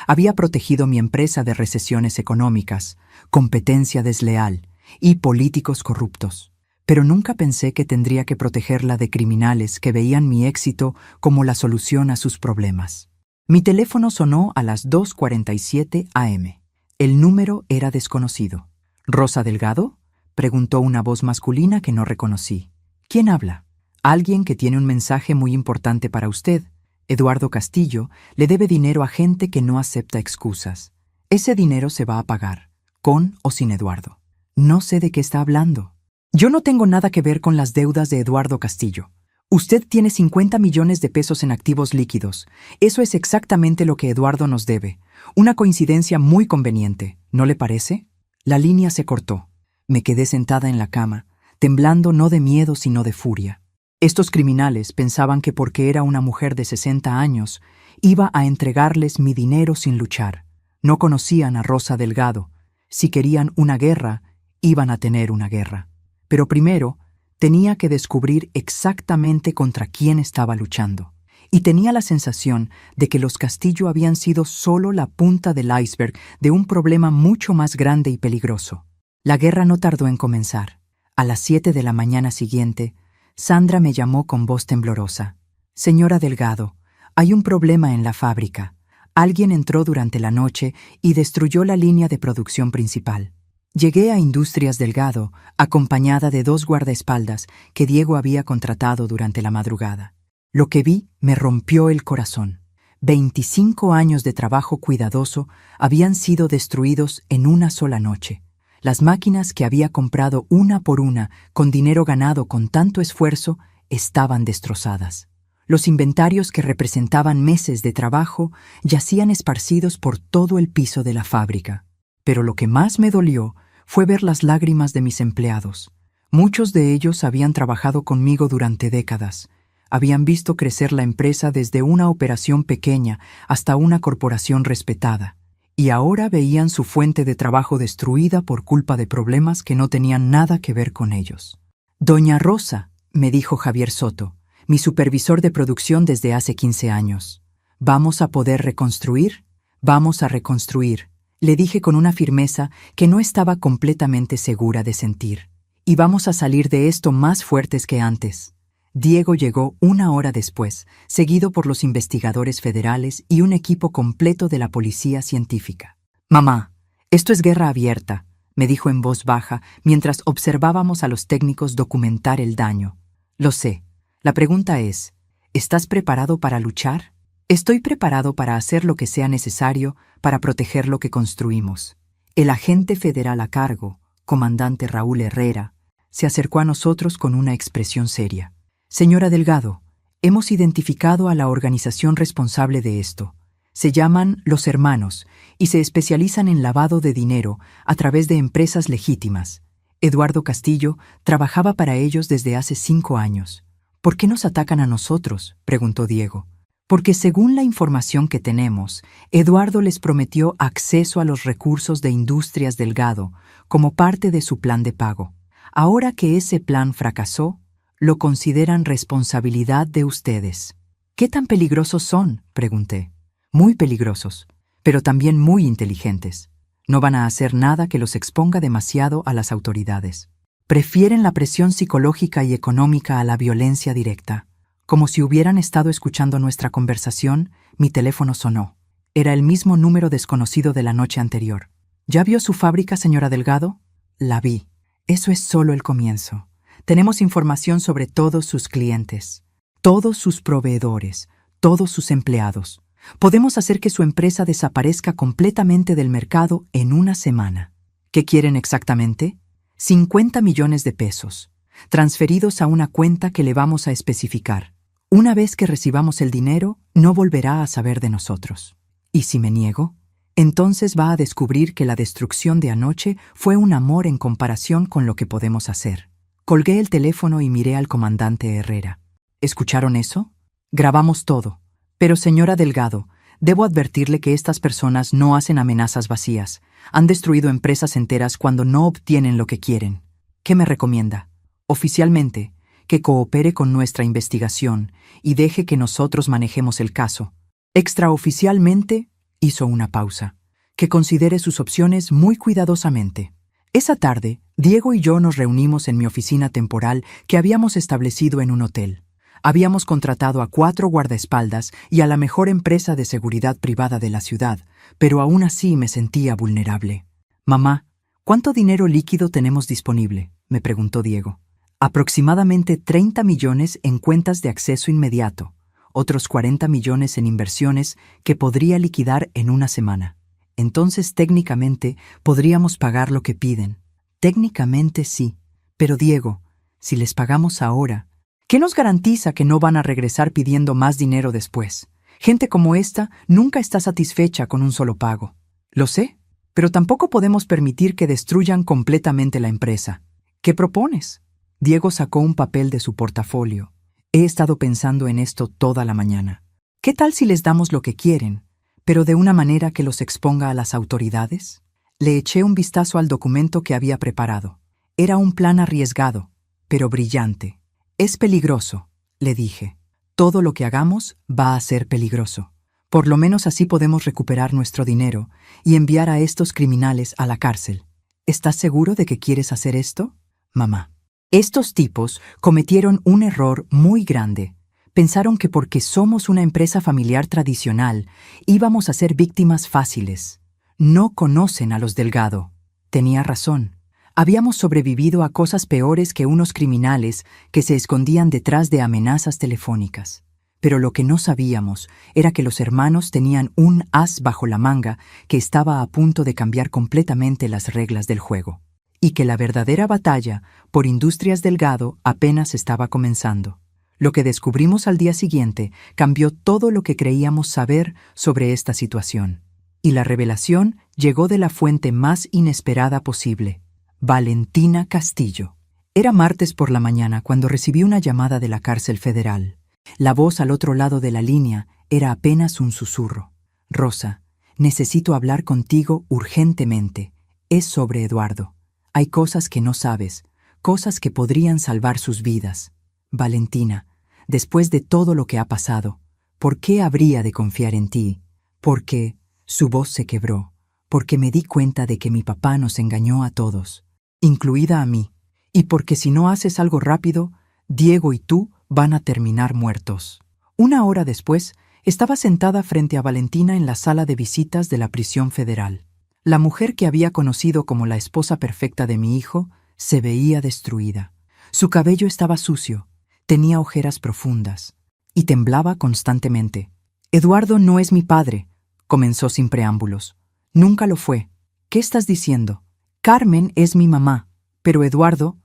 Había protegido mi empresa de recesiones económicas, competencia desleal y políticos corruptos. Pero nunca pensé que tendría que protegerla de criminales que veían mi éxito como la solución a sus problemas. Mi teléfono sonó a las 2:47 a.m. El número era desconocido. ¿Rosa Delgado?, preguntó una voz masculina que no reconocí. ¿Quién habla? Alguien que tiene un mensaje muy importante para usted. Eduardo Castillo le debe dinero a gente que no acepta excusas. Ese dinero se va a pagar, con o sin Eduardo. No sé de qué está hablando. Yo no tengo nada que ver con las deudas de Eduardo Castillo. Usted tiene 50 millones de pesos en activos líquidos. Eso es exactamente lo que Eduardo nos debe. Una coincidencia muy conveniente, ¿no le parece? La línea se cortó. Me quedé sentada en la cama, temblando no de miedo sino de furia. Estos criminales pensaban que porque era una mujer de 60 años, iba a entregarles mi dinero sin luchar. No conocían a Rosa Delgado. Si querían una guerra, iban a tener una guerra. Pero primero, tenía que descubrir exactamente contra quién estaba luchando. Y tenía la sensación de que los Castillo habían sido solo la punta del iceberg de un problema mucho más grande y peligroso. La guerra no tardó en comenzar. A las 7 de la mañana siguiente, Sandra me llamó con voz temblorosa. Señora Delgado, hay un problema en la fábrica. Alguien entró durante la noche y destruyó la línea de producción principal. Llegué a Industrias Delgado, acompañada de 2 guardaespaldas que Diego había contratado durante la madrugada. Lo que vi me rompió el corazón. 25 años de trabajo cuidadoso habían sido destruidos en una sola noche. Las máquinas que había comprado una por una, con dinero ganado con tanto esfuerzo, estaban destrozadas. Los inventarios que representaban meses de trabajo yacían esparcidos por todo el piso de la fábrica. Pero lo que más me dolió fue ver las lágrimas de mis empleados. Muchos de ellos habían trabajado conmigo durante décadas. Habían visto crecer la empresa desde una operación pequeña hasta una corporación respetada. Y ahora veían su fuente de trabajo destruida por culpa de problemas que no tenían nada que ver con ellos. «Doña Rosa», me dijo Javier Soto, mi supervisor de producción desde hace 15 años. «¿Vamos a poder reconstruir? Vamos a reconstruir», le dije con una firmeza que no estaba completamente segura de sentir. «Y vamos a salir de esto más fuertes que antes». Diego llegó 1 hora después, seguido por los investigadores federales y un equipo completo de la policía científica. «Mamá, esto es guerra abierta», me dijo en voz baja mientras observábamos a los técnicos documentar el daño. «Lo sé. La pregunta es, ¿estás preparado para luchar?» «Estoy preparado para hacer lo que sea necesario para proteger lo que construimos». El agente federal a cargo, comandante Raúl Herrera, se acercó a nosotros con una expresión seria. «Señora Delgado, hemos identificado a la organización responsable de esto. Se llaman Los Hermanos y se especializan en lavado de dinero a través de empresas legítimas. Eduardo Castillo trabajaba para ellos desde hace 5 años. ¿Por qué nos atacan a nosotros?», preguntó Diego. «Porque según la información que tenemos, Eduardo les prometió acceso a los recursos de Industrias Delgado como parte de su plan de pago. Ahora que ese plan fracasó, lo consideran responsabilidad de ustedes». «¿Qué tan peligrosos son?», pregunté. «Muy peligrosos, pero también muy inteligentes. No van a hacer nada que los exponga demasiado a las autoridades. Prefieren la presión psicológica y económica a la violencia directa». Como si hubieran estado escuchando nuestra conversación, mi teléfono sonó. Era el mismo número desconocido de la noche anterior. «¿Ya vio su fábrica, señora Delgado?» «La vi. Eso es solo el comienzo. Tenemos información sobre todos sus clientes, todos sus proveedores, todos sus empleados. Podemos hacer que su empresa desaparezca completamente del mercado en una semana». «¿Qué quieren exactamente?» 50 millones de pesos, transferidos a una cuenta que le vamos a especificar. Una vez que recibamos el dinero, no volverá a saber de nosotros. ¿Y si me niego? Entonces va a descubrir que la destrucción de anoche fue un amor en comparación con lo que podemos hacer». Colgué el teléfono y miré al comandante Herrera. ¿Escucharon eso? Grabamos todo. Pero, señora Delgado, debo advertirle que estas personas no hacen amenazas vacías. Han destruido empresas enteras cuando no obtienen lo que quieren. ¿Qué me recomienda? Oficialmente, que coopere con nuestra investigación y deje que nosotros manejemos el caso. Extraoficialmente, hizo una pausa, que considere sus opciones muy cuidadosamente. Esa tarde, Diego y yo nos reunimos en mi oficina temporal que habíamos establecido en un hotel. Habíamos contratado a 4 guardaespaldas y a la mejor empresa de seguridad privada de la ciudad, pero aún así me sentía vulnerable. «Mamá, ¿cuánto dinero líquido tenemos disponible?», me preguntó Diego. «Aproximadamente 30 millones en cuentas de acceso inmediato, otros 40 millones en inversiones que podría liquidar en una semana. Entonces, técnicamente, podríamos pagar lo que piden». «Técnicamente sí, pero Diego, si les pagamos ahora, ¿qué nos garantiza que no van a regresar pidiendo más dinero después? Gente como esta nunca está satisfecha con un solo pago». «Lo sé, pero tampoco podemos permitir que destruyan completamente la empresa. ¿Qué propones?». Diego sacó un papel de su portafolio. «He estado pensando en esto toda la mañana. ¿Qué tal si les damos lo que quieren, pero de una manera que los exponga a las autoridades?». Le eché un vistazo al documento que había preparado. Era un plan arriesgado, pero brillante. «Es peligroso», le dije. «Todo lo que hagamos va a ser peligroso. Por lo menos así podemos recuperar nuestro dinero y enviar a estos criminales a la cárcel. ¿Estás seguro de que quieres hacer esto, mamá?» Estos tipos cometieron un error muy grande. Pensaron que porque somos una empresa familiar tradicional, íbamos a ser víctimas fáciles. No conocen a los Delgado. Tenía razón. Habíamos sobrevivido a cosas peores que unos criminales que se escondían detrás de amenazas telefónicas. Pero lo que no sabíamos era que los hermanos tenían un as bajo la manga que estaba a punto de cambiar completamente las reglas del juego. y que la verdadera batalla por Industrias Delgado apenas estaba comenzando. Lo que descubrimos al día siguiente cambió todo lo que creíamos saber sobre esta situación. Y la revelación llegó de la fuente más inesperada posible: Valentina Castillo. Era martes por la mañana cuando recibí una llamada de la cárcel federal. La voz al otro lado de la línea era apenas un susurro. Rosa, necesito hablar contigo urgentemente. Es sobre Eduardo. Hay cosas que no sabes, cosas que podrían salvar sus vidas. Valentina, después de todo lo que ha pasado, ¿por qué habría de confiar en ti? Porque su voz se quebró, porque me di cuenta de que mi papá nos engañó a todos, incluida a mí, y porque si no haces algo rápido, Diego y tú van a terminar muertos. Una hora después, estaba sentada frente a Valentina en la sala de visitas de la prisión federal. La mujer que había conocido como la esposa perfecta de mi hijo se veía destruida. Su cabello estaba sucio, tenía ojeras profundas y temblaba constantemente. Eduardo no es mi padre, comenzó sin preámbulos. Nunca lo fue. ¿Qué estás diciendo? Carmen es mi mamá, pero Eduardo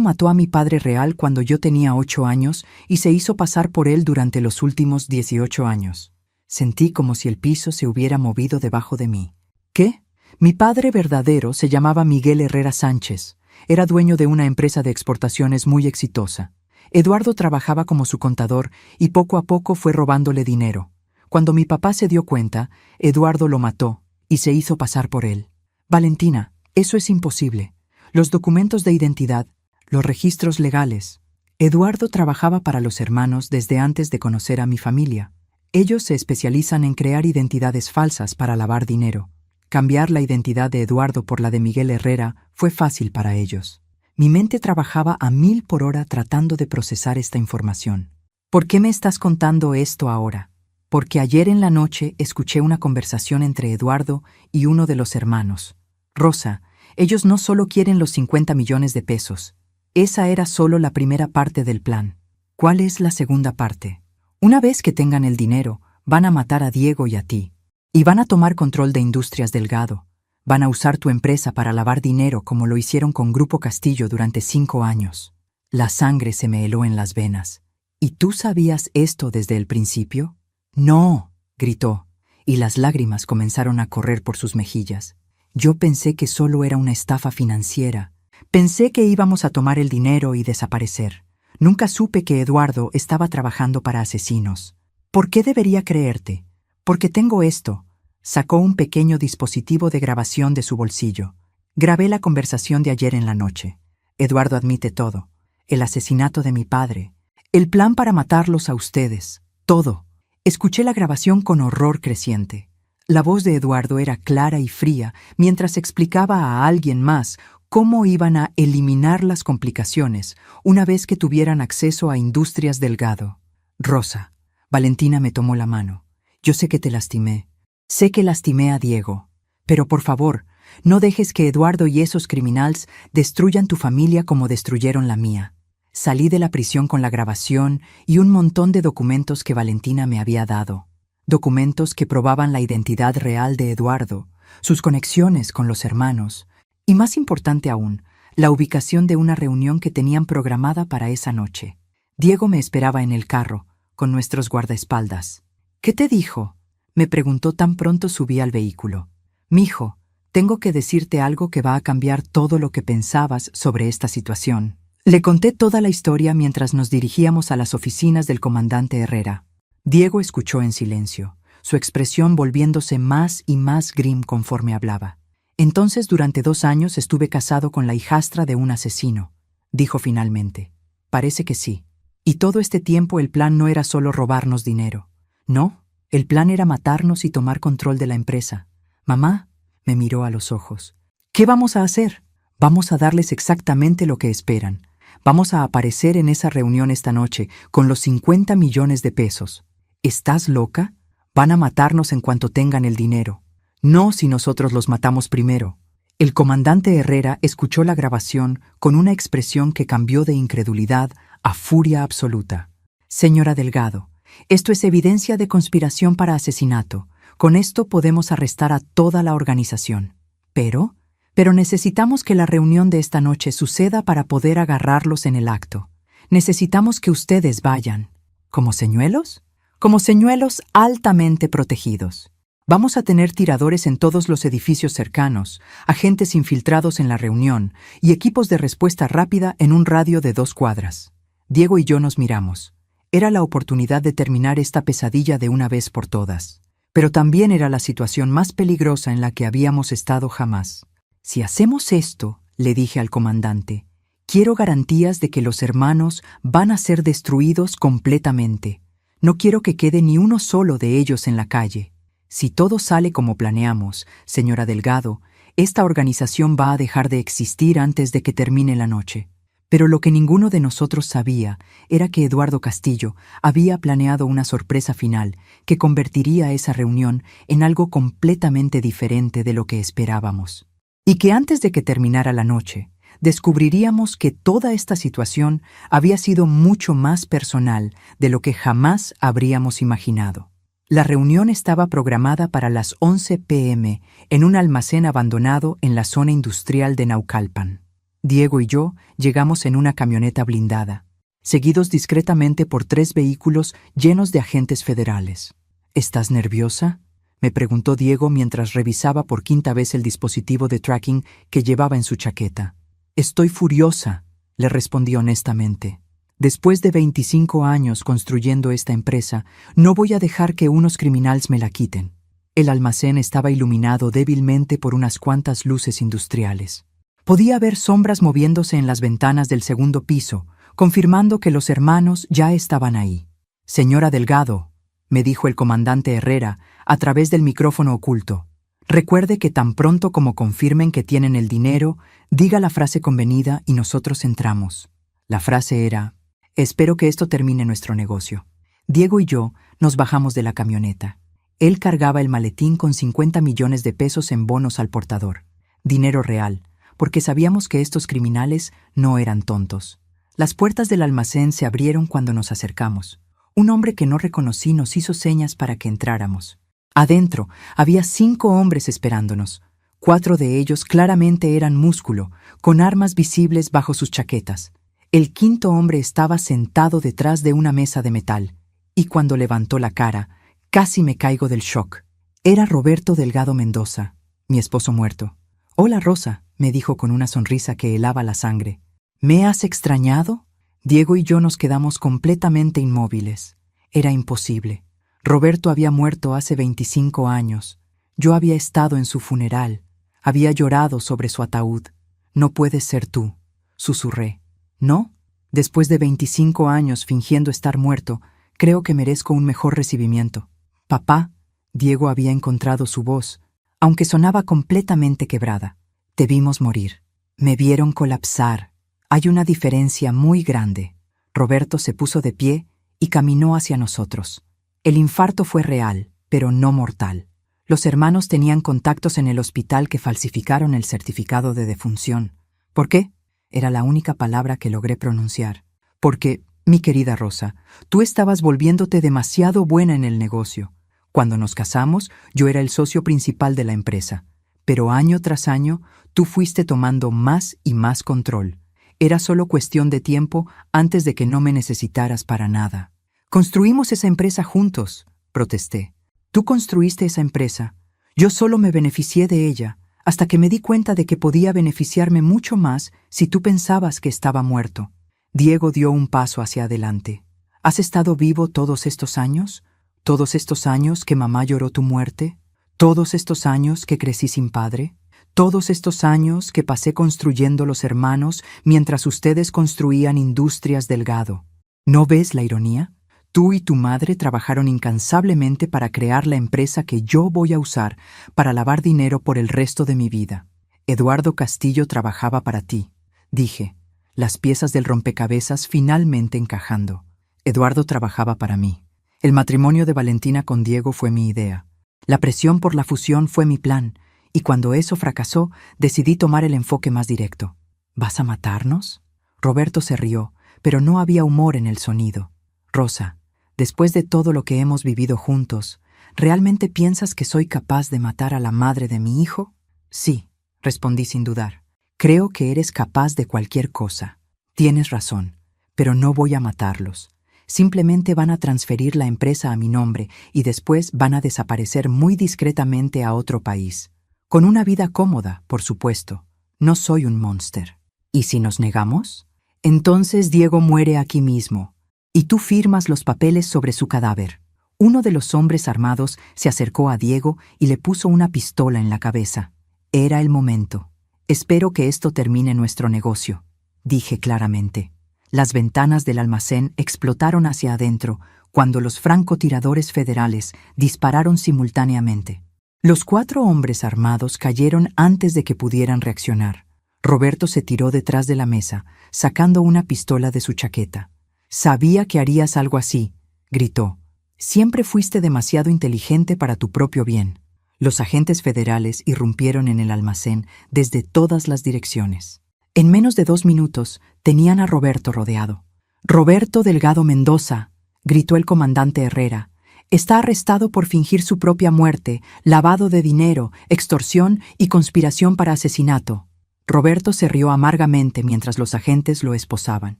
mató a mi padre real cuando yo tenía 8 años y se hizo pasar por él durante los últimos 18 años. Sentí como si el piso se hubiera movido debajo de mí. ¿Qué? Mi padre verdadero se llamaba Miguel Herrera Sánchez. Era dueño de una empresa de exportaciones muy exitosa. Eduardo trabajaba como su contador y poco a poco fue robándole dinero. Cuando mi papá se dio cuenta, Eduardo lo mató y se hizo pasar por él. Valentina, eso es imposible. Los documentos de identidad, los registros legales. Eduardo trabajaba para los hermanos desde antes de conocer a mi familia. Ellos se especializan en crear identidades falsas para lavar dinero. Cambiar la identidad de Eduardo por la de Miguel Herrera fue fácil para ellos. Mi mente trabajaba a 1000 por hora tratando de procesar esta información. ¿Por qué me estás contando esto ahora? Porque ayer en la noche escuché una conversación entre Eduardo y uno de los hermanos. Rosa, ellos no solo quieren los 50 millones de pesos. Esa era solo la primera parte del plan. ¿Cuál es la segunda parte? Una vez que tengan el dinero, van a matar a Diego y a ti. Y van a tomar control de Industrias Delgado. Van a usar tu empresa para lavar dinero como lo hicieron con Grupo Castillo durante 5 años. La sangre se me heló en las venas. ¿Y tú sabías esto desde el principio? No, gritó, y las lágrimas comenzaron a correr por sus mejillas. Yo pensé que solo era una estafa financiera. Pensé que íbamos a tomar el dinero y desaparecer. Nunca supe que Eduardo estaba trabajando para asesinos. ¿Por qué debería creerte? Porque tengo esto. Sacó un pequeño dispositivo de grabación de su bolsillo. Grabé la conversación de ayer en la noche. Eduardo admite todo. El asesinato de mi padre. El plan para matarlos a ustedes. Todo. Escuché la grabación con horror creciente. La voz de Eduardo era clara y fría mientras explicaba a alguien más cómo iban a eliminar las complicaciones una vez que tuvieran acceso a Industrias Delgado. Rosa, Valentina me tomó la mano. Yo sé que te lastimé. Sé que lastimé a Diego. Pero por favor, no dejes que Eduardo y esos criminales destruyan tu familia como destruyeron la mía. Salí de la prisión con la grabación y un montón de documentos que Valentina me había dado. Documentos que probaban la identidad real de Eduardo, sus conexiones con los hermanos, y más importante aún, la ubicación de una reunión que tenían programada para esa noche. Diego me esperaba en el carro, con nuestros guardaespaldas. ¿Qué te dijo?, me preguntó tan pronto subí al vehículo. Mijo, tengo que decirte algo que va a cambiar todo lo que pensabas sobre esta situación. Le conté toda la historia mientras nos dirigíamos a las oficinas del comandante Herrera. Diego escuchó en silencio, su expresión volviéndose más y más grim conforme hablaba. Entonces, durante 2 años estuve casado con la hijastra de un asesino, dijo finalmente. Parece que sí. Y todo este tiempo el plan no era solo robarnos dinero. No, el plan era matarnos y tomar control de la empresa. Mamá, me miró a los ojos. ¿Qué vamos a hacer? Vamos a darles exactamente lo que esperan. Vamos a aparecer en esa reunión esta noche con los 50 millones de pesos. ¿Estás loca? Van a matarnos en cuanto tengan el dinero. No si nosotros los matamos primero. El comandante Herrera escuchó la grabación con una expresión que cambió de incredulidad a furia absoluta. Señora Delgado, esto es evidencia de conspiración para asesinato. Con esto podemos arrestar a toda la organización. Pero, Pero necesitamos que la reunión de esta noche suceda para poder agarrarlos en el acto. Necesitamos que ustedes vayan. ¿Como señuelos? Como señuelos altamente protegidos. Vamos a tener tiradores en todos los edificios cercanos, agentes infiltrados en la reunión y equipos de respuesta rápida en un radio de 2 cuadras. Diego y yo nos miramos. Era la oportunidad de terminar esta pesadilla de una vez por todas. Pero también era la situación más peligrosa en la que habíamos estado jamás. Si hacemos esto, le dije al comandante, quiero garantías de que los hermanos van a ser destruidos completamente. No quiero que quede ni uno solo de ellos en la calle. Si todo sale como planeamos, señora Delgado, esta organización va a dejar de existir antes de que termine la noche. Pero lo que ninguno de nosotros sabía era que Eduardo Castillo había planeado una sorpresa final que convertiría esa reunión en algo completamente diferente de lo que esperábamos. Y que antes de que terminara la noche, descubriríamos que toda esta situación había sido mucho más personal de lo que jamás habríamos imaginado. La reunión estaba programada para las 11 p.m. en un almacén abandonado en la zona industrial de Naucalpan. Diego y yo llegamos en una camioneta blindada, seguidos discretamente por 3 vehículos llenos de agentes federales. ¿Estás nerviosa?, me preguntó Diego mientras revisaba por 5ª vez el dispositivo de tracking que llevaba en su chaqueta. Estoy furiosa, le respondí honestamente. Después de 25 años construyendo esta empresa, no voy a dejar que unos criminales me la quiten. El almacén estaba iluminado débilmente por unas cuantas luces industriales. Podía ver sombras moviéndose en las ventanas del 2º piso, confirmando que los hermanos ya estaban ahí. Señora Delgado, me dijo el comandante Herrera a través del micrófono oculto, recuerde que tan pronto como confirmen que tienen el dinero, diga la frase convenida y nosotros entramos. La frase era: espero que esto termine nuestro negocio. Diego y yo nos bajamos de la camioneta. Él cargaba el maletín con 50 millones de pesos en bonos al portador. Dinero real, porque sabíamos que estos criminales no eran tontos. Las puertas del almacén se abrieron cuando nos acercamos. Un hombre que no reconocí nos hizo señas para que entráramos. Adentro había 5 hombres esperándonos. 4 de ellos claramente eran músculo, con armas visibles bajo sus chaquetas. El 5.º hombre estaba sentado detrás de una mesa de metal, y cuando levantó la cara, casi me caigo del shock. Era Roberto Delgado Mendoza, mi esposo muerto. «Hola, Rosa», me dijo con una sonrisa que helaba la sangre. «¿Me has extrañado?» Diego y yo nos quedamos completamente inmóviles. Era imposible. Roberto había muerto hace 25 años. Yo había estado en su funeral. Había llorado sobre su ataúd. «No puedes ser tú», susurré. «¿No? Después de 25 años fingiendo estar muerto, creo que merezco un mejor recibimiento». «Papá», Diego había encontrado su voz, aunque sonaba completamente quebrada. «Te vimos morir. Me vieron colapsar. Hay una diferencia muy grande». Roberto se puso de pie y caminó hacia nosotros. El infarto fue real, pero no mortal. Los hermanos tenían contactos en el hospital que falsificaron el certificado de defunción. ¿Por qué? Era la única palabra que logré pronunciar. Porque, mi querida Rosa, tú estabas volviéndote demasiado buena en el negocio. Cuando nos casamos, yo era el socio principal de la empresa. Pero año tras año, tú fuiste tomando más y más control. Era solo cuestión de tiempo antes de que no me necesitaras para nada. «Construimos esa empresa juntos», protesté. «Tú construiste esa empresa. Yo solo me beneficié de ella, hasta que me di cuenta de que podía beneficiarme mucho más si tú pensabas que estaba muerto». Diego dio un paso hacia adelante. «¿Has estado vivo todos estos años? ¿Todos estos años que mamá lloró tu muerte? ¿Todos estos años que crecí sin padre? ¿Todos estos años que pasé construyendo los hermanos mientras ustedes construían Industrias Delgado? ¿No ves la ironía? Tú y tu madre trabajaron incansablemente para crear la empresa que yo voy a usar para lavar dinero por el resto de mi vida. Eduardo Castillo trabajaba para ti», dije, las piezas del rompecabezas finalmente encajando. Eduardo trabajaba para mí. El matrimonio de Valentina con Diego fue mi idea. La presión por la fusión fue mi plan, y cuando eso fracasó, decidí tomar el enfoque más directo. «¿Vas a matarnos?» Roberto se rió, pero no había humor en el sonido. «Rosa, después de todo lo que hemos vivido juntos, ¿realmente piensas que soy capaz de matar a la madre de mi hijo?» «Sí», respondí sin dudar. Creo que eres capaz de cualquier cosa. Tienes razón, pero no voy a matarlos. Simplemente van a transferir la empresa a mi nombre y después van a desaparecer muy discretamente a otro país. Con una vida cómoda, por supuesto. No soy un monster. ¿Y si nos negamos? Entonces Diego muere aquí mismo, y tú firmas los papeles sobre su cadáver. Uno de los hombres armados se acercó a Diego y le puso una pistola en la cabeza. Era el momento. Espero que esto termine nuestro negocio, dije claramente. Las ventanas del almacén explotaron hacia adentro cuando los francotiradores federales dispararon simultáneamente. Los 4 hombres armados cayeron antes de que pudieran reaccionar. Roberto se tiró detrás de la mesa, sacando una pistola de su chaqueta. «Sabía que harías algo así», gritó. «Siempre fuiste demasiado inteligente para tu propio bien». Los agentes federales irrumpieron en el almacén desde todas las direcciones. En menos de 2 minutos tenían a Roberto rodeado. «Roberto Delgado Mendoza», gritó el comandante Herrera, «está arrestado por fingir su propia muerte, lavado de dinero, extorsión y conspiración para asesinato». Roberto se rió amargamente mientras los agentes lo esposaban.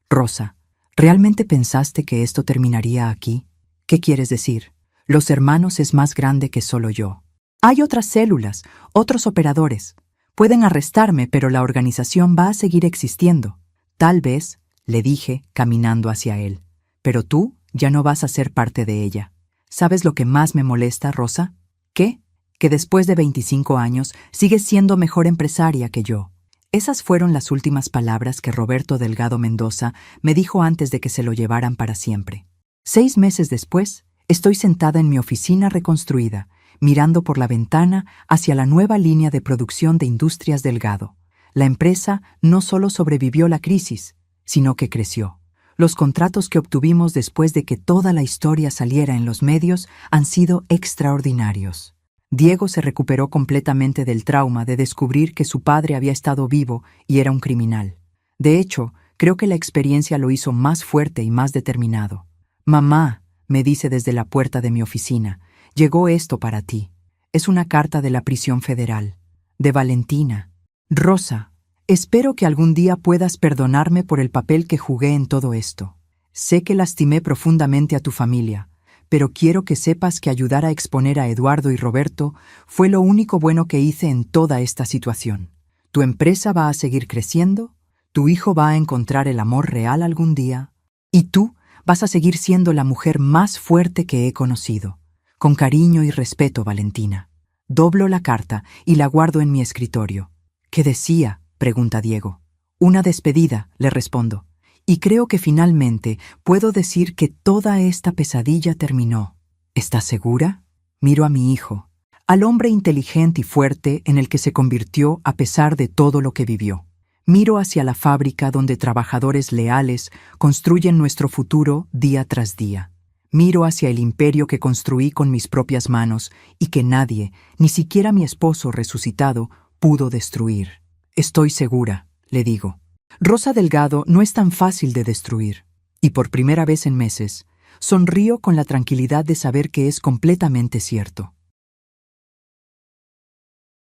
«Rosa, ¿realmente pensaste que esto terminaría aquí? ¿Qué quieres decir? Los hermanos es más grande que solo yo. Hay otras células, otros operadores. Pueden arrestarme, pero la organización va a seguir existiendo. Tal vez», le dije, caminando hacia él, «pero tú ya no vas a ser parte de ella. ¿Sabes lo que más me molesta, Rosa? ¿Qué? Que después de 25 años sigues siendo mejor empresaria que yo». Esas fueron las últimas palabras que Roberto Delgado Mendoza me dijo antes de que se lo llevaran para siempre. 6 meses después, estoy sentada en mi oficina reconstruida, mirando por la ventana hacia la nueva línea de producción de Industrias Delgado. La empresa no solo sobrevivió la crisis, sino que creció. Los contratos que obtuvimos después de que toda la historia saliera en los medios han sido extraordinarios. Diego se recuperó completamente del trauma de descubrir que su padre había estado vivo y era un criminal. De hecho, creo que la experiencia lo hizo más fuerte y más determinado. «Mamá», me dice desde la puerta de mi oficina, «llegó esto para ti. Es una carta de la prisión federal. De Valentina. Rosa, espero que algún día puedas perdonarme por el papel que jugué en todo esto. Sé que lastimé profundamente a tu familia, pero quiero que sepas que ayudar a exponer a Eduardo y Roberto fue lo único bueno que hice en toda esta situación. Tu empresa va a seguir creciendo, tu hijo va a encontrar el amor real algún día, y tú vas a seguir siendo la mujer más fuerte que he conocido. Con cariño y respeto, Valentina». Doblo la carta y la guardo en mi escritorio. «¿Qué decía?», pregunta Diego. «Una despedida», le respondo. «Y creo que finalmente puedo decir que toda esta pesadilla terminó». «¿Estás segura?». Miro a mi hijo, al hombre inteligente y fuerte en el que se convirtió a pesar de todo lo que vivió. Miro hacia la fábrica donde trabajadores leales construyen nuestro futuro día tras día. Miro hacia el imperio que construí con mis propias manos y que nadie, ni siquiera mi esposo resucitado, pudo destruir. «Estoy segura», le digo. «Rosa Delgado no es tan fácil de destruir». Y por primera vez en meses, sonrío con la tranquilidad de saber que es completamente cierto.